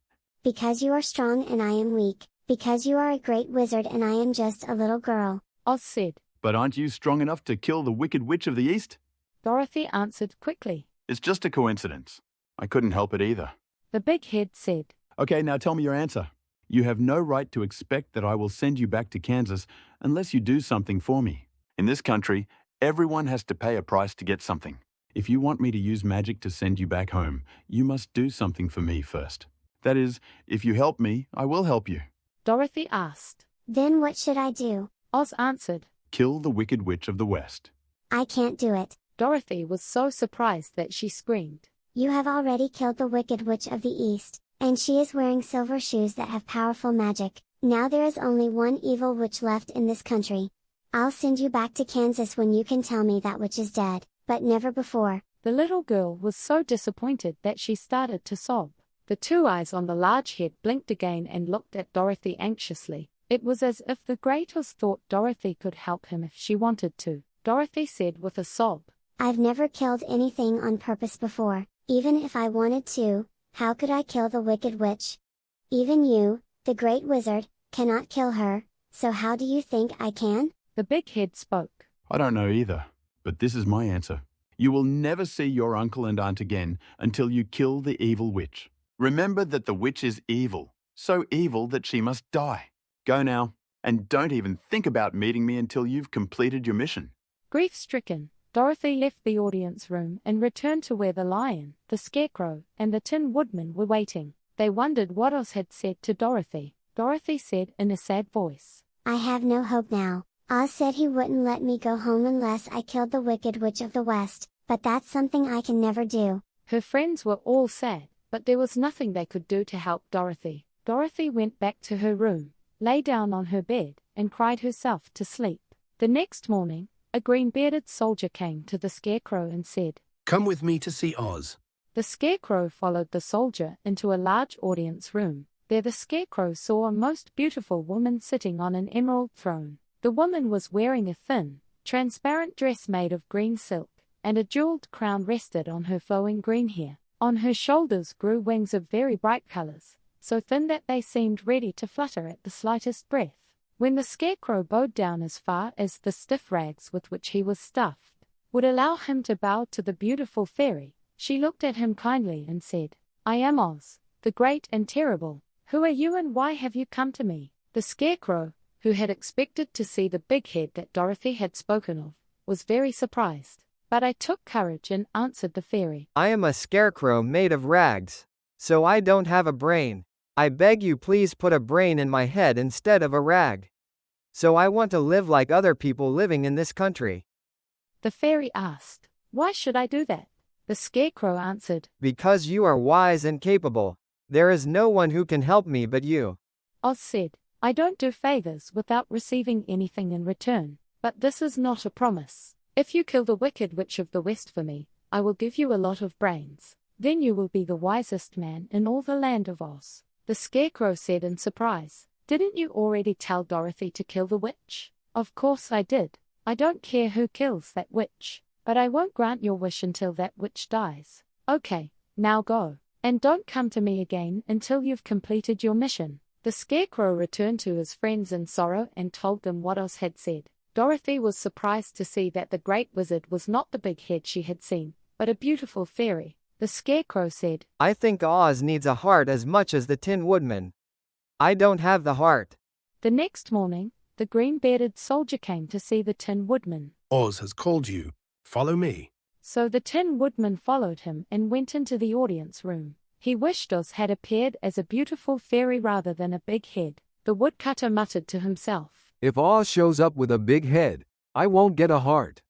Because you are strong and I am weak, because you are a great wizard and I am just a little girl. Oz said. But aren't you strong enough to kill the Wicked Witch of the East? Dorothy answered quickly. It's just a coincidence. I couldn't help it either. The big head said. Okay, now tell me your answer. You have no right to expect that I will send you back to Kansas unless you do something for me. In this country, everyone has to pay a price to get something. If you want me to use magic to send you back home, you must do something for me first. That is, if you help me, I will help you. Dorothy asked. Then what should I do? Oz answered. Kill the Wicked Witch of the West. I can't do it. Dorothy was so surprised that she screamed. You have already killed the Wicked Witch of the East, and she is wearing silver shoes that have powerful magic. Now there is only one evil witch left in this country. I'll send you back to Kansas when you can tell me that witch is dead, but never before. The little girl was so disappointed that she started to sob. The 2 eyes on the large head blinked again and looked at Dorothy anxiously. It was as if the Great Oz thought Dorothy could help him if she wanted to. Dorothy said with a sob. I've never killed anything on purpose before. Even if I wanted to, how could I kill the Wicked Witch? Even you, the Great Wizard, cannot kill her, so how do you think I can? The big head spoke. I don't know either, but this is my answer. You will never see your uncle and aunt again until you kill the evil witch. Remember that the witch is evil, so evil that she must die. Go now, and don't even think about meeting me until you've completed your mission. Grief-stricken, Dorothy left the audience room and returned to where the lion, the Scarecrow, and the Tin Woodman were waiting. They wondered what Oz had said to Dorothy. Dorothy said in a sad voice. I have no hope now. Oz said he wouldn't let me go home unless I killed the Wicked Witch of the West, but that's something I can never do. Her friends were all sad, but there was nothing they could do to help Dorothy. Dorothy went back to her room, lay down on her bed, and cried herself to sleep. The next morning, a green-bearded soldier came to the Scarecrow and said, Come with me to see Oz. The Scarecrow followed the soldier into a large audience room. There the Scarecrow saw a most beautiful woman sitting on an emerald throne. The woman was wearing a thin, transparent dress made of green silk, and a jeweled crown rested on her flowing green hair. On her shoulders grew wings of very bright colors, so thin that they seemed ready to flutter at the slightest breath. When the Scarecrow bowed down as far as the stiff rags with which he was stuffed would allow him to bow to the beautiful fairy, she looked at him kindly and said, I am Oz, the great and terrible. Who are you and why have you come to me? The Scarecrow, who had expected to see the big head that Dorothy had spoken of, was very surprised. But I took courage and answered the fairy. I am a scarecrow made of rags. So I don't have a brain. I beg you please put a brain in my head instead of a rag. So I want to live like other people living in this country. The fairy asked, Why should I do that? The Scarecrow answered, Because you are wise and capable. There is no one who can help me but you. Oz said, I don't do favors without receiving anything in return, but this is not a promise. If you kill the Wicked Witch of the West for me, I will give you a lot of brains. Then you will be the wisest man in all the land of Oz. The Scarecrow said in surprise, Didn't you already tell Dorothy to kill the witch? Of course I did. I don't care who kills that witch, but I won't grant your wish until that witch dies. Okay, now go, and don't come to me again until you've completed your mission. The Scarecrow returned to his friends in sorrow and told them what Oz had said. Dorothy was surprised to see that the Great Wizard was not the big head she had seen, but a beautiful fairy. The Scarecrow said, I think Oz needs a heart as much as the Tin Woodman. I don't have the heart. The next morning, the green-bearded soldier came to see the Tin Woodman. Oz has called you. Follow me. So the Tin Woodman followed him and went into the audience room. He wished Oz had appeared as a beautiful fairy rather than a big head. The woodcutter muttered to himself, If Oz shows up with a big head, I won't get a heart.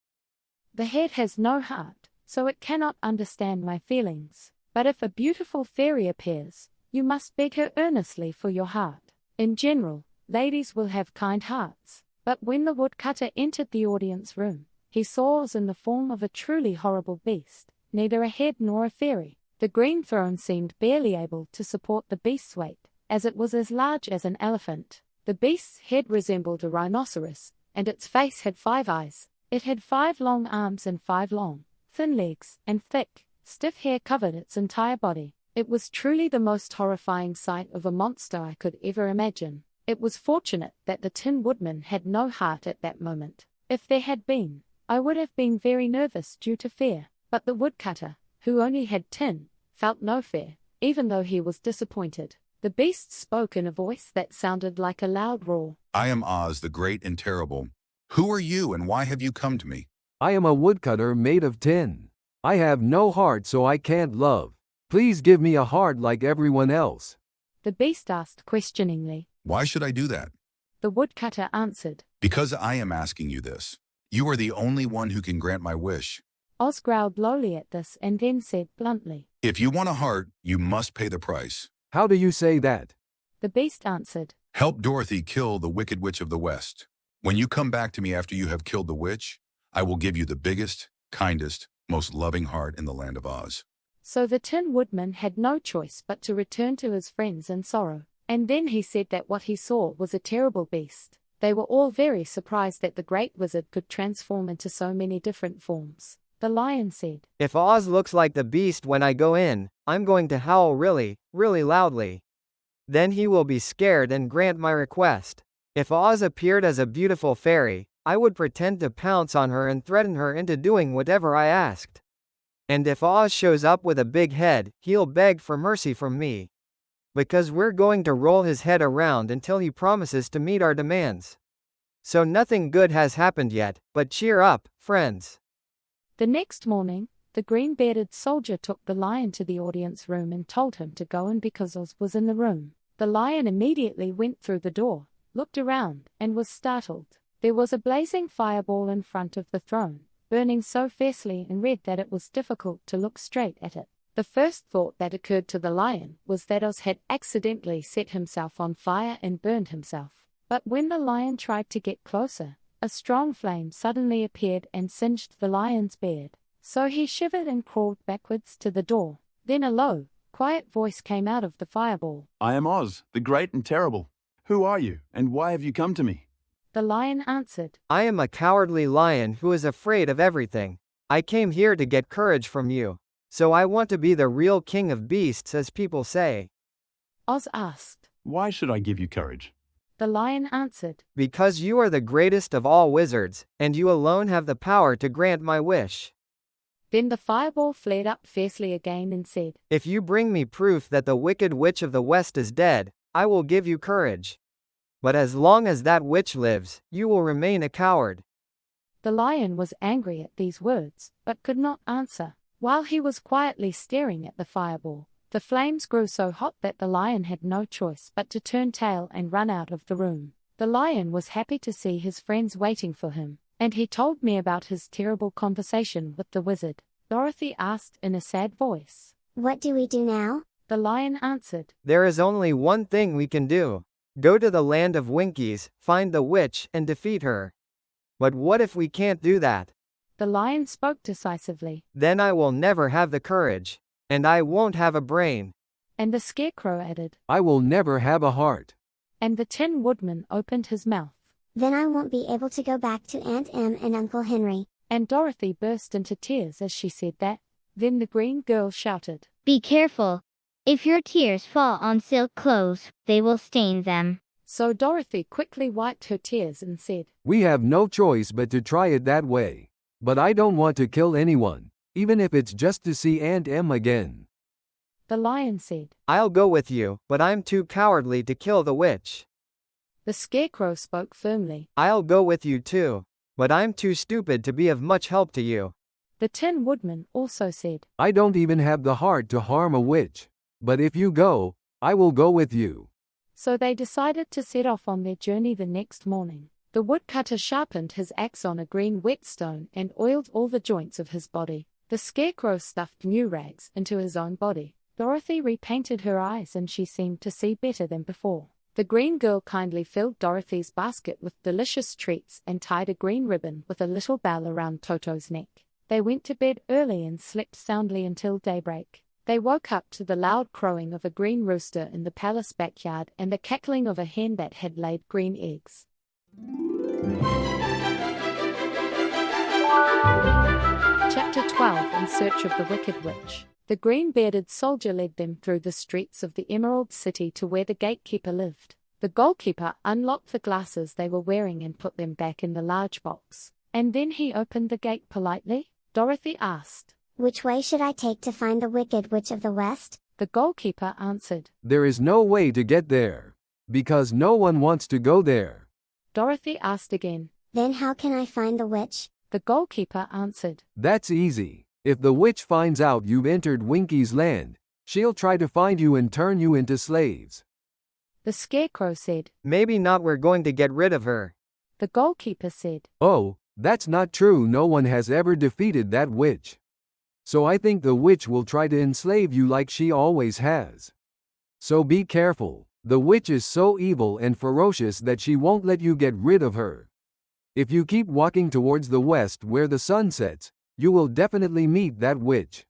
The head has no heart, so it cannot understand my feelings. But if a beautiful fairy appears, you must beg her earnestly for your heart. In general, ladies will have kind hearts. But when the woodcutter entered the audience room, he saw Oz in the form of a truly horrible beast, neither a head nor a fairy. The green throne seemed barely able to support the beast's weight, as it was as large as an elephant. The beast's head resembled a rhinoceros, and its face had 5 eyes. It had 5 long arms and 5 long, thin legs, and thick, stiff hair covered its entire body. It was truly the most horrifying sight of a monster I could ever imagine. It was fortunate that the Tin Woodman had no heart at that moment. If there had been, I would have been very nervous due to fear, but the woodcutter, who only had tin, felt no fear, even though he was disappointed. The beast spoke in a voice that sounded like a loud roar. I am Oz, the great and terrible. Who are you and why have you come to me? I am a woodcutter made of tin. I have no heart, so I can't love. Please give me a heart like everyone else. The beast asked questioningly. Why should I do that? The woodcutter answered. Because I am asking you this. You are the only one who can grant my wish. Oz growled lowly at this and then said bluntly. If you want a heart, you must pay the price. How do you say that? The beast answered. Help Dorothy kill the Wicked Witch of the West. When you come back to me after you have killed the witch, I will give you the biggest, kindest, most loving heart in the land of Oz. So the Tin Woodman had no choice but to return to his friends in sorrow. And then he said that what he saw was a terrible beast. They were all very surprised that the great wizard could transform into so many different forms. The lion said, If Oz looks like the beast when I go in, I'm going to howl really, really loudly. Then he will be scared and grant my request. If Oz appeared as a beautiful fairy, I would pretend to pounce on her and threaten her into doing whatever I asked. And if Oz shows up with a big head, he'll beg for mercy from me. Because we're going to roll his head around until he promises to meet our demands. So nothing good has happened yet, but cheer up, friends. The next morning, the green-bearded soldier took the lion to the audience room and told him to go in because Oz was in the room. The lion immediately went through the door, looked around, and was startled. There was a blazing fireball in front of the throne, burning so fiercely and red that it was difficult to look straight at it. The first thought that occurred to the lion was that Oz had accidentally set himself on fire and burned himself. But when the lion tried to get closer, a strong flame suddenly appeared and singed the lion's beard. So he shivered and crawled backwards to the door. Then a low, quiet voice came out of the fireball. I am Oz, the great and terrible. Who are you, and why have you come to me? The lion answered. I am a cowardly lion who is afraid of everything. I came here to get courage from you. So I want to be the real king of beasts, as people say. Oz asked. Why should I give you courage? The lion answered. Because you are the greatest of all wizards, and you alone have the power to grant my wish. Then the fireball flared up fiercely again and said, If you bring me proof that the Wicked Witch of the West is dead, I will give you courage. But as long as that witch lives, you will remain a coward. The lion was angry at these words, but could not answer. While he was quietly staring at the fireball, the flames grew so hot that the lion had no choice but to turn tail and run out of the room. The lion was happy to see his friends waiting for him, and he told me about his terrible conversation with the wizard. Dorothy asked in a sad voice. What do we do now? The lion answered. There is only one thing we can do. Go to the land of Winkies, find the witch, and defeat her. But what if we can't do that? The lion spoke decisively. Then I will never have the courage. And I won't have a brain. And the Scarecrow added. I will never have a heart. And the Tin Woodman opened his mouth. Then I won't be able to go back to Aunt Em and Uncle Henry. And Dorothy burst into tears as she said that. Then the green girl shouted. Be careful. If your tears fall on silk clothes, they will stain them. So Dorothy quickly wiped her tears and said, We have no choice but to try it that way. But I don't want to kill anyone, even if it's just to see Aunt Em again. The lion said, I'll go with you, but I'm too cowardly to kill the witch. The Scarecrow spoke firmly. I'll go with you too, but I'm too stupid to be of much help to you. The Tin Woodman also said, I don't even have the heart to harm a witch. But if you go, I will go with you. So they decided to set off on their journey the next morning. The woodcutter sharpened his axe on a green whetstone and oiled all the joints of his body. The Scarecrow stuffed new rags into his own body. Dorothy repainted her eyes and she seemed to see better than before. The green girl kindly filled Dorothy's basket with delicious treats and tied a green ribbon with a little bell around Toto's neck. They went to bed early and slept soundly until daybreak. They woke up to the loud crowing of a green rooster in the palace backyard and the cackling of a hen that had laid green eggs. Chapter 12 In Search of the Wicked Witch. The green-bearded soldier led them through the streets of the Emerald City to where the gatekeeper lived. The goalkeeper unlocked the glasses they were wearing and put them back in the large box. And then he opened the gate politely. Dorothy asked, "Which way should I take to find the Wicked Witch of the West?" The goalkeeper answered, "There is no way to get there, because no one wants to go there." Dorothy asked again, "Then how can I find the witch?" The goalkeeper answered, "That's easy. If the witch finds out you've entered Winky's land, she'll try to find you and turn you into slaves." The Scarecrow said, Maybe not, we're going to get rid of her. The goalkeeper said, "Oh, that's not true. No one has ever defeated that witch. So I think the witch will try to enslave you like she always has. So be careful. The witch is so evil and ferocious that she won't let you get rid of her. If you keep walking towards the west where the sun sets, you will definitely meet that witch."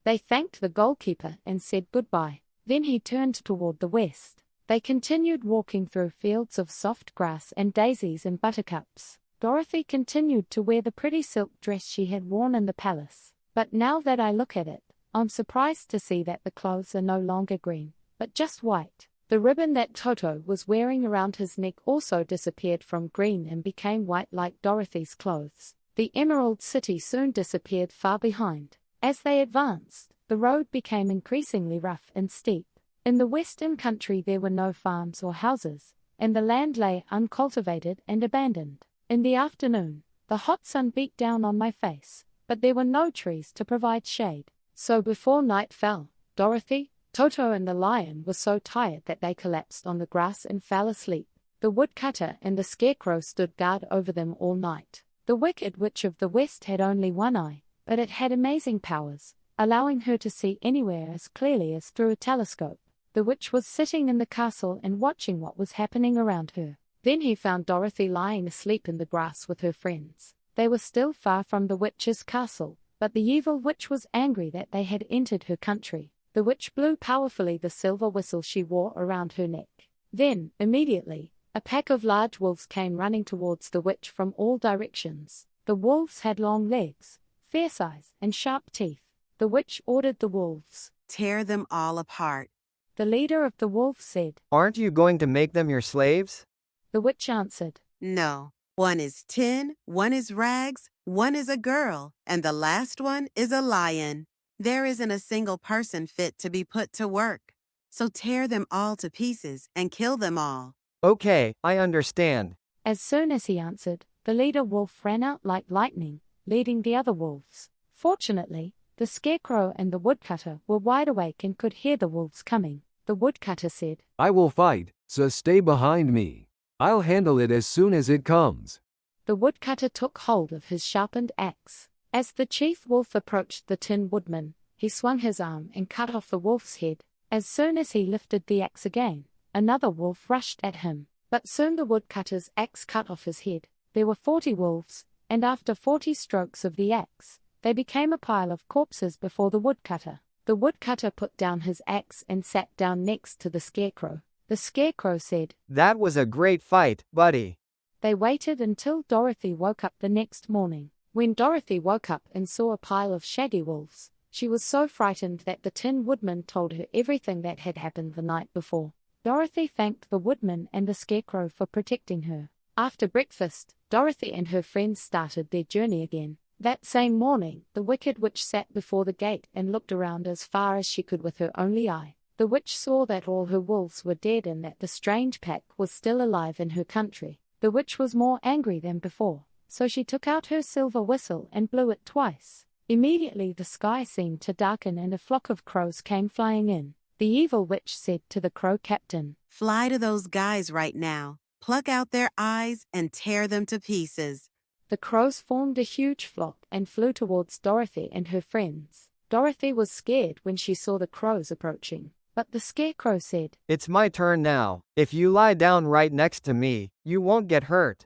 They thanked the goalkeeper and said goodbye. Then he turned toward the west. They continued walking through fields of soft grass and daisies and buttercups. Dorothy continued to wear the pretty silk dress she had worn in the palace. But now that I look at it, I'm surprised to see that the clothes are no longer green, but just white. The ribbon that Toto was wearing around his neck also disappeared from green and became white like Dorothy's clothes. The Emerald City soon disappeared far behind. As they advanced, the road became increasingly rough and steep. In the western country there were no farms or houses, and the land lay uncultivated and abandoned. In the afternoon, the hot sun beat down on my face, but there were no trees to provide shade. So before night fell, Dorothy, Toto and the lion were so tired that they collapsed on the grass and fell asleep. The woodcutter and the Scarecrow stood guard over them all night. The Wicked Witch of the West had only one eye, but it had amazing powers, allowing her to see anywhere as clearly as through a telescope. The witch was sitting in the castle and watching what was happening around her. Then he found Dorothy lying asleep in the grass with her friends. They were still far from the witch's castle, but the evil witch was angry that they had entered her country. The witch blew powerfully the silver whistle she wore around her neck. Then, immediately, a pack of large wolves came running towards the witch from all directions. The wolves had long legs, fierce eyes, and sharp teeth. The witch ordered the wolves, "Tear them all apart." The leader of the wolves said, Aren't you going to make them your slaves? The witch answered, "No. One is Tin, one is Rags, one is a girl, and the last one is a lion. There isn't a single person fit to be put to work. So tear them all to pieces and kill them all." Okay, I understand. As soon as he answered, the leader wolf ran out like lightning, leading the other wolves. Fortunately, the Scarecrow and the woodcutter were wide awake and could hear the wolves coming. The woodcutter said, "I will fight, so stay behind me. I'll handle it as soon as it comes." The woodcutter took hold of his sharpened axe. As the chief wolf approached the Tin Woodman, he swung his arm and cut off the wolf's head. As soon as he lifted the axe again, another wolf rushed at him. But soon the woodcutter's axe cut off his head. There were 40 wolves, and after 40 strokes of the axe, they became a pile of corpses before the woodcutter. The woodcutter put down his axe and sat down next to the Scarecrow. The Scarecrow said, That was a great fight, buddy. They waited until Dorothy woke up the next morning. When Dorothy woke up and saw a pile of shaggy wolves, she was so frightened that the Tin Woodman told her everything that had happened the night before. Dorothy thanked the Woodman and the Scarecrow for protecting her. After breakfast, Dorothy and her friends started their journey again. That same morning, the Wicked Witch sat before the gate and looked around as far as she could with her only eye. The witch saw that all her wolves were dead and that the strange pack was still alive in her country. The witch was more angry than before, so she took out her silver whistle and blew it twice. Immediately the sky seemed to darken and a flock of crows came flying in. The evil witch said to the crow captain, "Fly to those guys right now, pluck out their eyes, and tear them to pieces." The crows formed a huge flock and flew towards Dorothy and her friends. Dorothy was scared when she saw the crows approaching. But the Scarecrow said, "It's my turn now. If you lie down right next to me, you won't get hurt."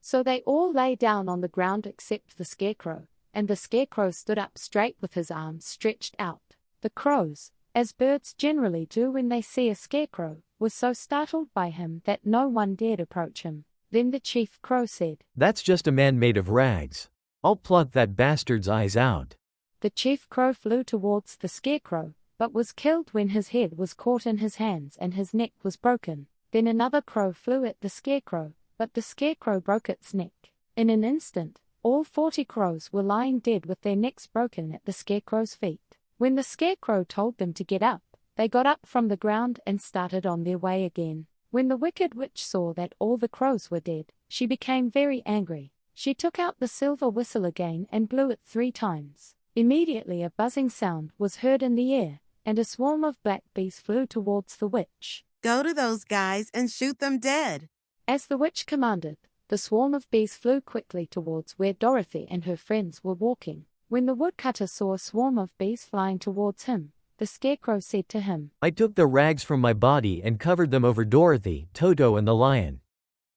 So they all lay down on the ground except the Scarecrow, and the Scarecrow stood up straight with his arms stretched out. The crows, as birds generally do when they see a Scarecrow, were so startled by him that no one dared approach him. Then the Chief Crow said, "That's just a man made of rags. I'll pluck that bastard's eyes out." The Chief Crow flew towards the Scarecrow, but was killed when his head was caught in his hands and his neck was broken. Then another crow flew at the Scarecrow, but the Scarecrow broke its neck. In an instant, all 40 crows were lying dead with their necks broken at the Scarecrow's feet. When the Scarecrow told them to get up, they got up from the ground and started on their way again. When the Wicked Witch saw that all the crows were dead, she became very angry. She took out the silver whistle again and blew it 3 times. Immediately a buzzing sound was heard in the air, and a swarm of black bees flew towards the witch. Go to those guys and shoot them dead. As the witch commanded, the swarm of bees flew quickly towards where Dorothy and her friends were walking. When the woodcutter saw a swarm of bees flying towards him, the Scarecrow said to him, "I took the rags from my body and covered them over Dorothy, Toto and the lion.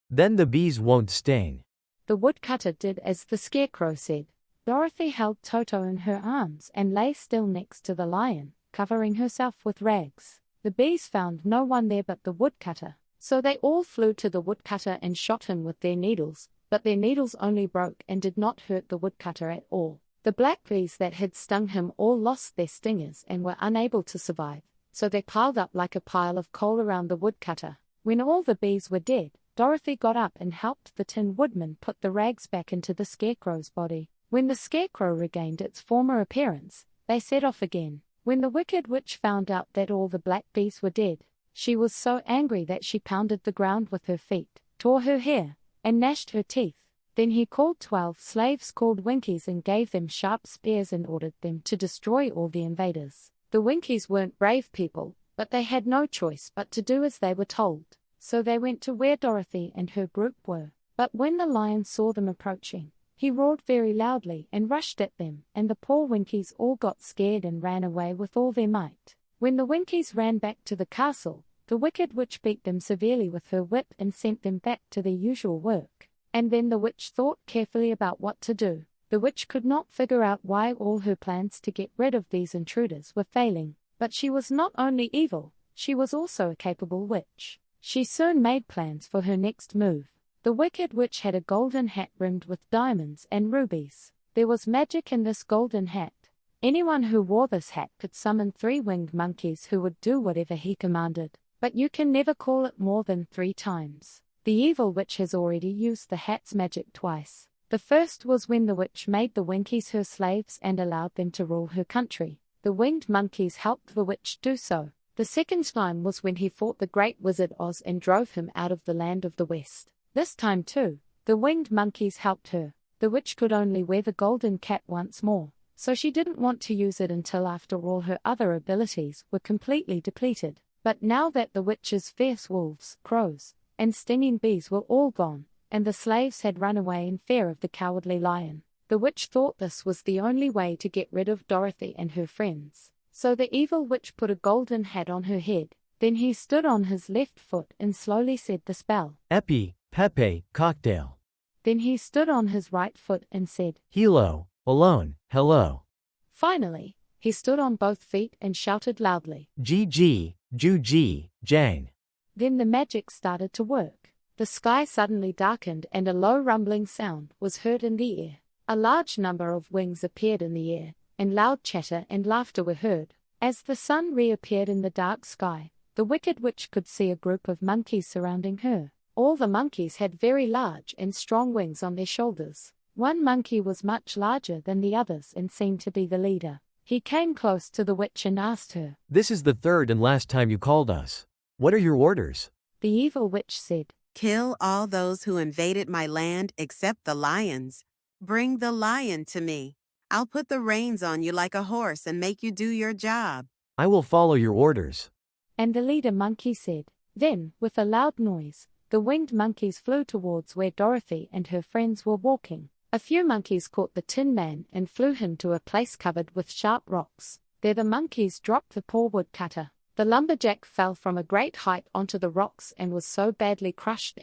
Then the bees won't sting." The woodcutter did as the Scarecrow said. Dorothy held Toto in her arms and lay still next to the lion, covering herself with rags. The bees found no one there but the woodcutter, so they all flew to the woodcutter and shot him with their needles, but their needles only broke and did not hurt the woodcutter at all. The black bees that had stung him all lost their stingers and were unable to survive, so they piled up like a pile of coal around the woodcutter. When all the bees were dead, Dorothy got up and helped the Tin Woodman put the rags back into the Scarecrow's body. When the Scarecrow regained its former appearance, they set off again. When the Wicked Witch found out that all the black bees were dead, she was so angry that she pounded the ground with her feet, tore her hair, and gnashed her teeth. Then he called 12 slaves called Winkies and gave them sharp spears and ordered them to destroy all the invaders. The Winkies weren't brave people, but they had no choice but to do as they were told. So they went to where Dorothy and her group were. But when the lion saw them approaching, he roared very loudly and rushed at them, and the poor Winkies all got scared and ran away with all their might. When the Winkies ran back to the castle, the Wicked Witch beat them severely with her whip and sent them back to their usual work. And then the witch thought carefully about what to do. The witch could not figure out why all her plans to get rid of these intruders were failing. But she was not only evil, she was also a capable witch. She soon made plans for her next move. The Wicked Witch had a golden hat rimmed with diamonds and rubies. There was magic in this golden hat. Anyone who wore this hat could summon 3 winged monkeys who would do whatever he commanded. But you can never call it more than 3 times. The evil witch has already used the hat's magic twice. The first was when the witch made the Winkies her slaves and allowed them to rule her country. The winged monkeys helped the witch do so. The second time was when he fought the great wizard Oz and drove him out of the land of the West. This time too, the winged monkeys helped her. The witch could only wear the golden cap once more, so she didn't want to use it until after all her other abilities were completely depleted. But now that the witch's fierce wolves, crows, and stinging bees were all gone, and the slaves had run away in fear of the cowardly lion, the witch thought this was the only way to get rid of Dorothy and her friends. So the evil witch put a golden hat on her head. Then he stood on his left foot and slowly said the spell. Epi, Pepe, cocktail. Then he stood on his right foot and said, Hilo, alone, hello. Finally, he stood on both feet and shouted loudly, GG, Juji, Jang. Then the magic started to work. The sky suddenly darkened and a low rumbling sound was heard in the air. A large number of wings appeared in the air, and loud chatter and laughter were heard. As the sun reappeared in the dark sky, the Wicked Witch could see a group of monkeys surrounding her. All the monkeys had very large and strong wings on their shoulders. One monkey was much larger than the others and seemed to be the leader. He came close to the witch and asked her, This is the third and last time you called us. What are your orders? The evil witch said, Kill all those who invaded my land except the lions. Bring the lion to me. I'll put the reins on you like a horse and make you do your job. I will follow your orders. And the leader monkey said. Then, with a loud noise, the winged monkeys flew towards where Dorothy and her friends were walking. A few monkeys caught the Tin Man and flew him to a place covered with sharp rocks. There the monkeys dropped the poor woodcutter. The lumberjack fell from a great height onto the rocks and was so badly crushed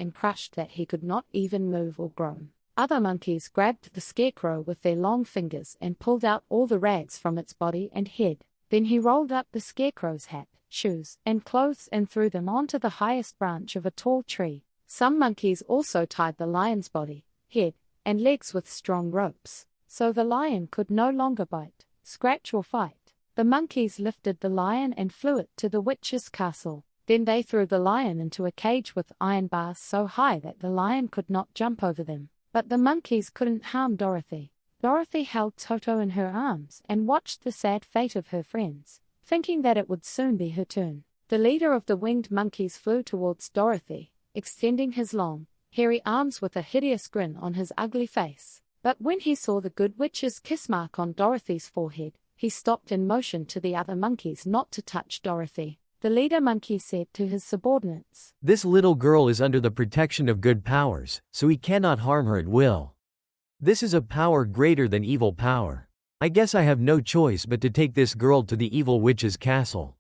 that he could not even move or groan. Other monkeys grabbed the Scarecrow with their long fingers and pulled out all the rags from its body and head. Then he rolled up the Scarecrow's hat, shoes, and clothes and threw them onto the highest branch of a tall tree. Some monkeys also tied the lion's body, head, and legs with strong ropes, so the lion could no longer bite, scratch or fight. The monkeys lifted the lion and flew it to the witch's castle. Then they threw the lion into a cage with iron bars so high that the lion could not jump over them. But the monkeys couldn't harm Dorothy. Dorothy held Toto in her arms and watched the sad fate of her friends, thinking that it would soon be her turn. The leader of the winged monkeys flew towards Dorothy, extending his long, hairy arms with a hideous grin on his ugly face. But when he saw the good witch's kiss mark on Dorothy's forehead, he stopped and motioned to the other monkeys not to touch Dorothy. The leader monkey said to his subordinates, "This little girl is under the protection of good powers, so he cannot harm her at will. This is a power greater than evil power. I guess I have no choice but to take this girl to the evil witch's castle."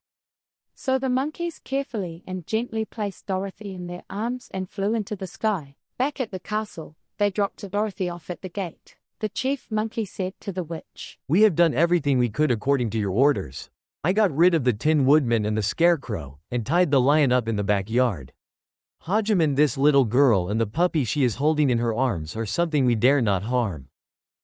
So the monkeys carefully and gently placed Dorothy in their arms and flew into the sky. Back at the castle, they dropped Dorothy off at the gate. The chief monkey said to the witch, "We have done everything we could according to your orders. I got rid of the Tin Woodman and the Scarecrow, and tied the lion up in the backyard. Hajaman, this little girl and the puppy she is holding in her arms are something we dare not harm.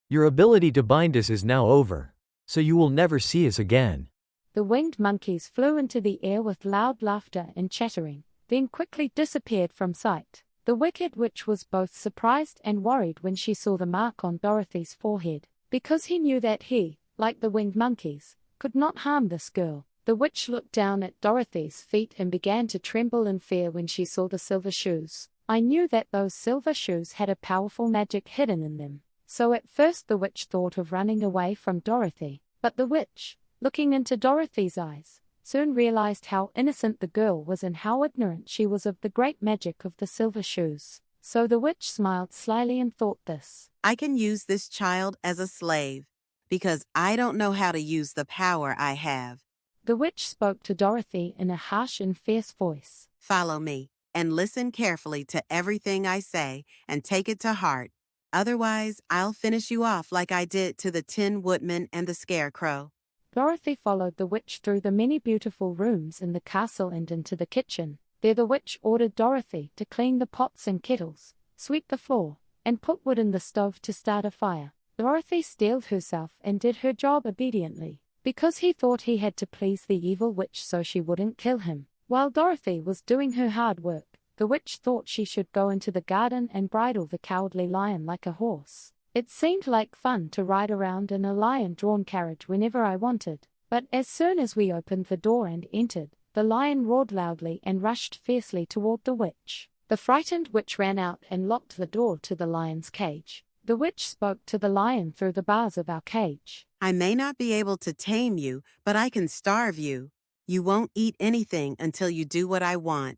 Your ability to bind us is now over, so you will never see us again." The winged monkeys flew into the air with loud laughter and chattering, then quickly disappeared from sight. The wicked witch was both surprised and worried when she saw the mark on Dorothy's forehead, because he knew that he, like the winged monkeys, could not harm this girl. The witch looked down at Dorothy's feet and began to tremble in fear when she saw the silver shoes. I knew that those silver shoes had a powerful magic hidden in them, so at first the witch thought of running away from Dorothy. But the witch, looking into Dorothy's eyes, soon realized how innocent the girl was and how ignorant she was of the great magic of the silver shoes. So the witch smiled slyly and thought this: I can use this child as a slave, because I don't know how to use the power I have. The witch spoke to Dorothy in a harsh and fierce voice. Follow me, and listen carefully to everything I say, and take it to heart. Otherwise, I'll finish you off like I did to the Tin Woodman and the Scarecrow. Dorothy followed the witch through the many beautiful rooms in the castle and into the kitchen. There the witch ordered Dorothy to clean the pots and kettles, sweep the floor, and put wood in the stove to start a fire. Dorothy steeled herself and did her job obediently, because he thought he had to please the evil witch so she wouldn't kill him. While Dorothy was doing her hard work, the witch thought she should go into the garden and bridle the cowardly lion like a horse. It seemed like fun to ride around in a lion-drawn carriage whenever I wanted, but as soon as we opened the door and entered, the lion roared loudly and rushed fiercely toward the witch. The frightened witch ran out and locked the door to the lion's cage. The witch spoke to the lion through the bars of our cage. I may not be able to tame you, but I can starve you. You won't eat anything until you do what I want.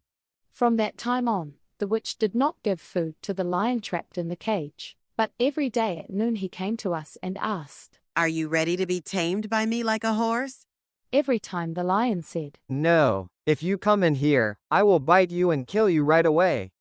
From that time on, the witch did not give food to the lion trapped in the cage, but every day at noon he came to us and asked, Are you ready to be tamed by me like a horse? Every time the lion said, No, if you come in here, I will bite you and kill you right away.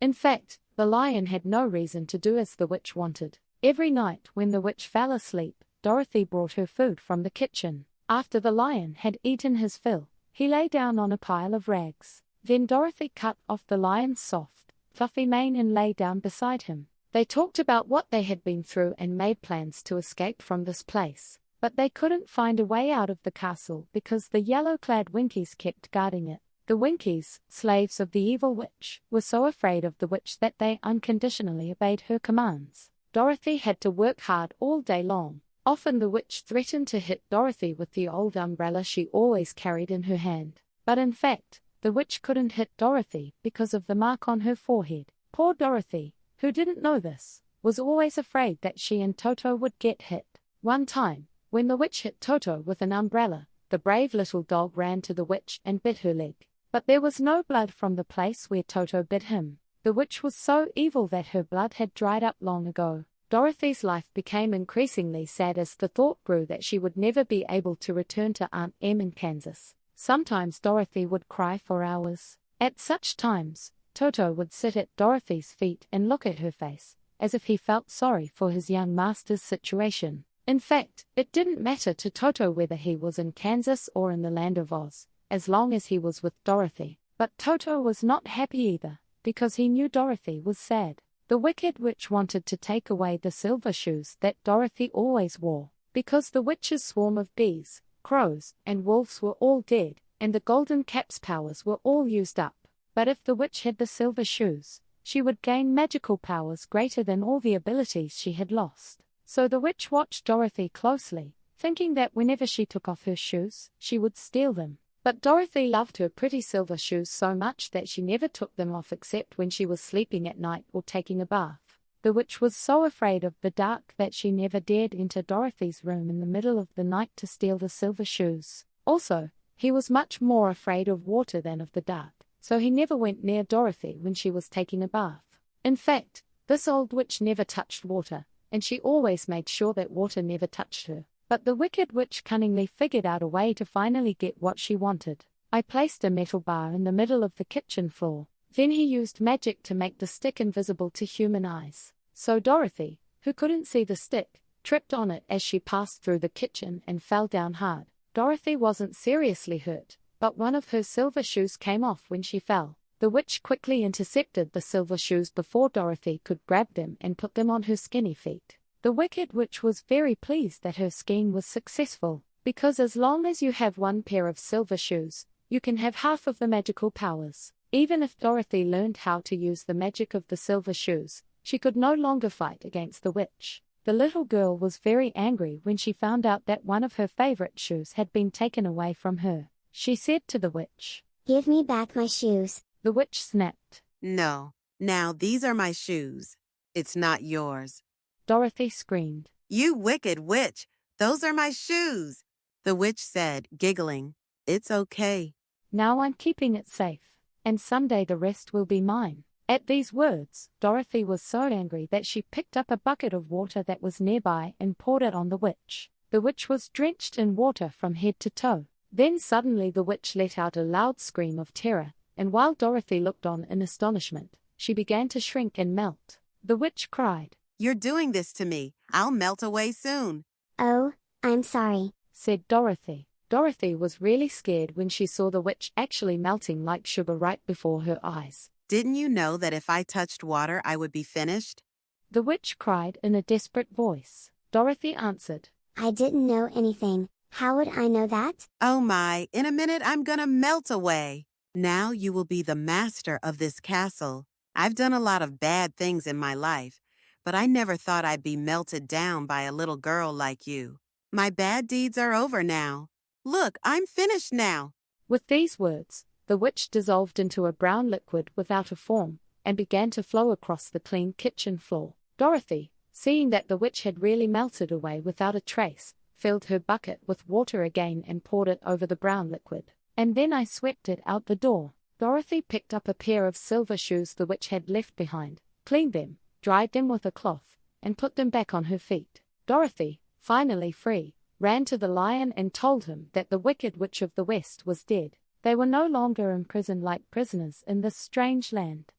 In fact, the lion had no reason to do as the witch wanted. Every night when the witch fell asleep, Dorothy brought her food from the kitchen. After the lion had eaten his fill, he lay down on a pile of rags. Then Dorothy cut off the lion's soft, fluffy mane and lay down beside him. They talked about what they had been through and made plans to escape from this place. But they couldn't find a way out of the castle because the yellow-clad Winkies kept guarding it. The Winkies, slaves of the evil witch, were so afraid of the witch that they unconditionally obeyed her commands. Dorothy had to work hard all day long. Often the witch threatened to hit Dorothy with the old umbrella she always carried in her hand. But in fact, the witch couldn't hit Dorothy because of the mark on her forehead. Poor Dorothy, who didn't know this, was always afraid that she and Toto would get hit. One time, when the witch hit Toto with an umbrella, the brave little dog ran to the witch and bit her leg. But there was no blood from the place where Toto bit him. The witch was so evil that her blood had dried up long ago. Dorothy's life became increasingly sad as the thought grew that she would never be able to return to Aunt Em in Kansas. Sometimes Dorothy would cry for hours. At such times, Toto would sit at Dorothy's feet and look at her face, as if he felt sorry for his young master's situation. In fact, it didn't matter to Toto whether he was in Kansas or in the land of Oz, as long as he was with Dorothy. But Toto was not happy either, because he knew Dorothy was sad. The Wicked Witch wanted to take away the silver shoes that Dorothy always wore, because the witch's swarm of bees, crows, and wolves were all dead, and the Golden Cap's powers were all used up. But if the witch had the silver shoes, she would gain magical powers greater than all the abilities she had lost. So the witch watched Dorothy closely, thinking that whenever she took off her shoes, she would steal them. But Dorothy loved her pretty silver shoes so much that she never took them off except when she was sleeping at night or taking a bath. The witch was so afraid of the dark that she never dared enter Dorothy's room in the middle of the night to steal the silver shoes. Also, he was much more afraid of water than of the dark, so he never went near Dorothy when she was taking a bath. In fact, this old witch never touched water, and she always made sure that water never touched her. But the Wicked Witch cunningly figured out a way to finally get what she wanted. I placed a metal bar in the middle of the kitchen floor. Then he used magic to make the stick invisible to human eyes. So Dorothy, who couldn't see the stick, tripped on it as she passed through the kitchen and fell down hard. Dorothy wasn't seriously hurt, but one of her silver shoes came off when she fell. The witch quickly intercepted the silver shoes before Dorothy could grab them and put them on her skinny feet. The Wicked Witch was very pleased that her scheme was successful, because as long as you have one pair of silver shoes, you can have half of the magical powers. Even if Dorothy learned how to use the magic of the silver shoes, she could no longer fight against the witch. The little girl was very angry when she found out that one of her favorite shoes had been taken away from her. She said to the witch, "Give me back my shoes." The witch snapped. No, now these are my shoes. It's not yours. Dorothy screamed. You wicked witch! Those are my shoes! The witch said, giggling. It's okay. Now I'm keeping it safe, and someday the rest will be mine. At these words, Dorothy was so angry that she picked up a bucket of water that was nearby and poured it on the witch. The witch was drenched in water from head to toe. Then suddenly the witch let out a loud scream of terror, and while Dorothy looked on in astonishment, she began to shrink and melt. The witch cried, You're doing this to me. I'll melt away soon. "Oh, I'm sorry," said Dorothy. Dorothy was really scared when she saw the witch actually melting like sugar right before her eyes. Didn't you know that if I touched water, I would be finished? The witch cried in a desperate voice. Dorothy answered, "I didn't know anything. How would I know that?" Oh my, in a minute I'm gonna melt away. Now you will be the master of this castle. I've done a lot of bad things in my life, but I never thought I'd be melted down by a little girl like you. My bad deeds are over now. Look, I'm finished now." With these words, the witch dissolved into a brown liquid without a form, and began to flow across the clean kitchen floor. Dorothy, seeing that the witch had really melted away without a trace, filled her bucket with water again and poured it over the brown liquid. And then I swept it out the door. Dorothy picked up a pair of silver shoes the witch had left behind, cleaned them, dried them with a cloth, and put them back on her feet. Dorothy, finally free, ran to the lion and told him that the Wicked Witch of the West was dead. They were no longer imprisoned like prisoners in this strange land.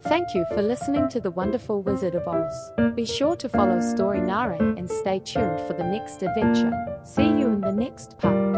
Thank you for listening to The Wonderful Wizard of Oz. Be sure to follow Story Narae and stay tuned for the next adventure. See you in the next part.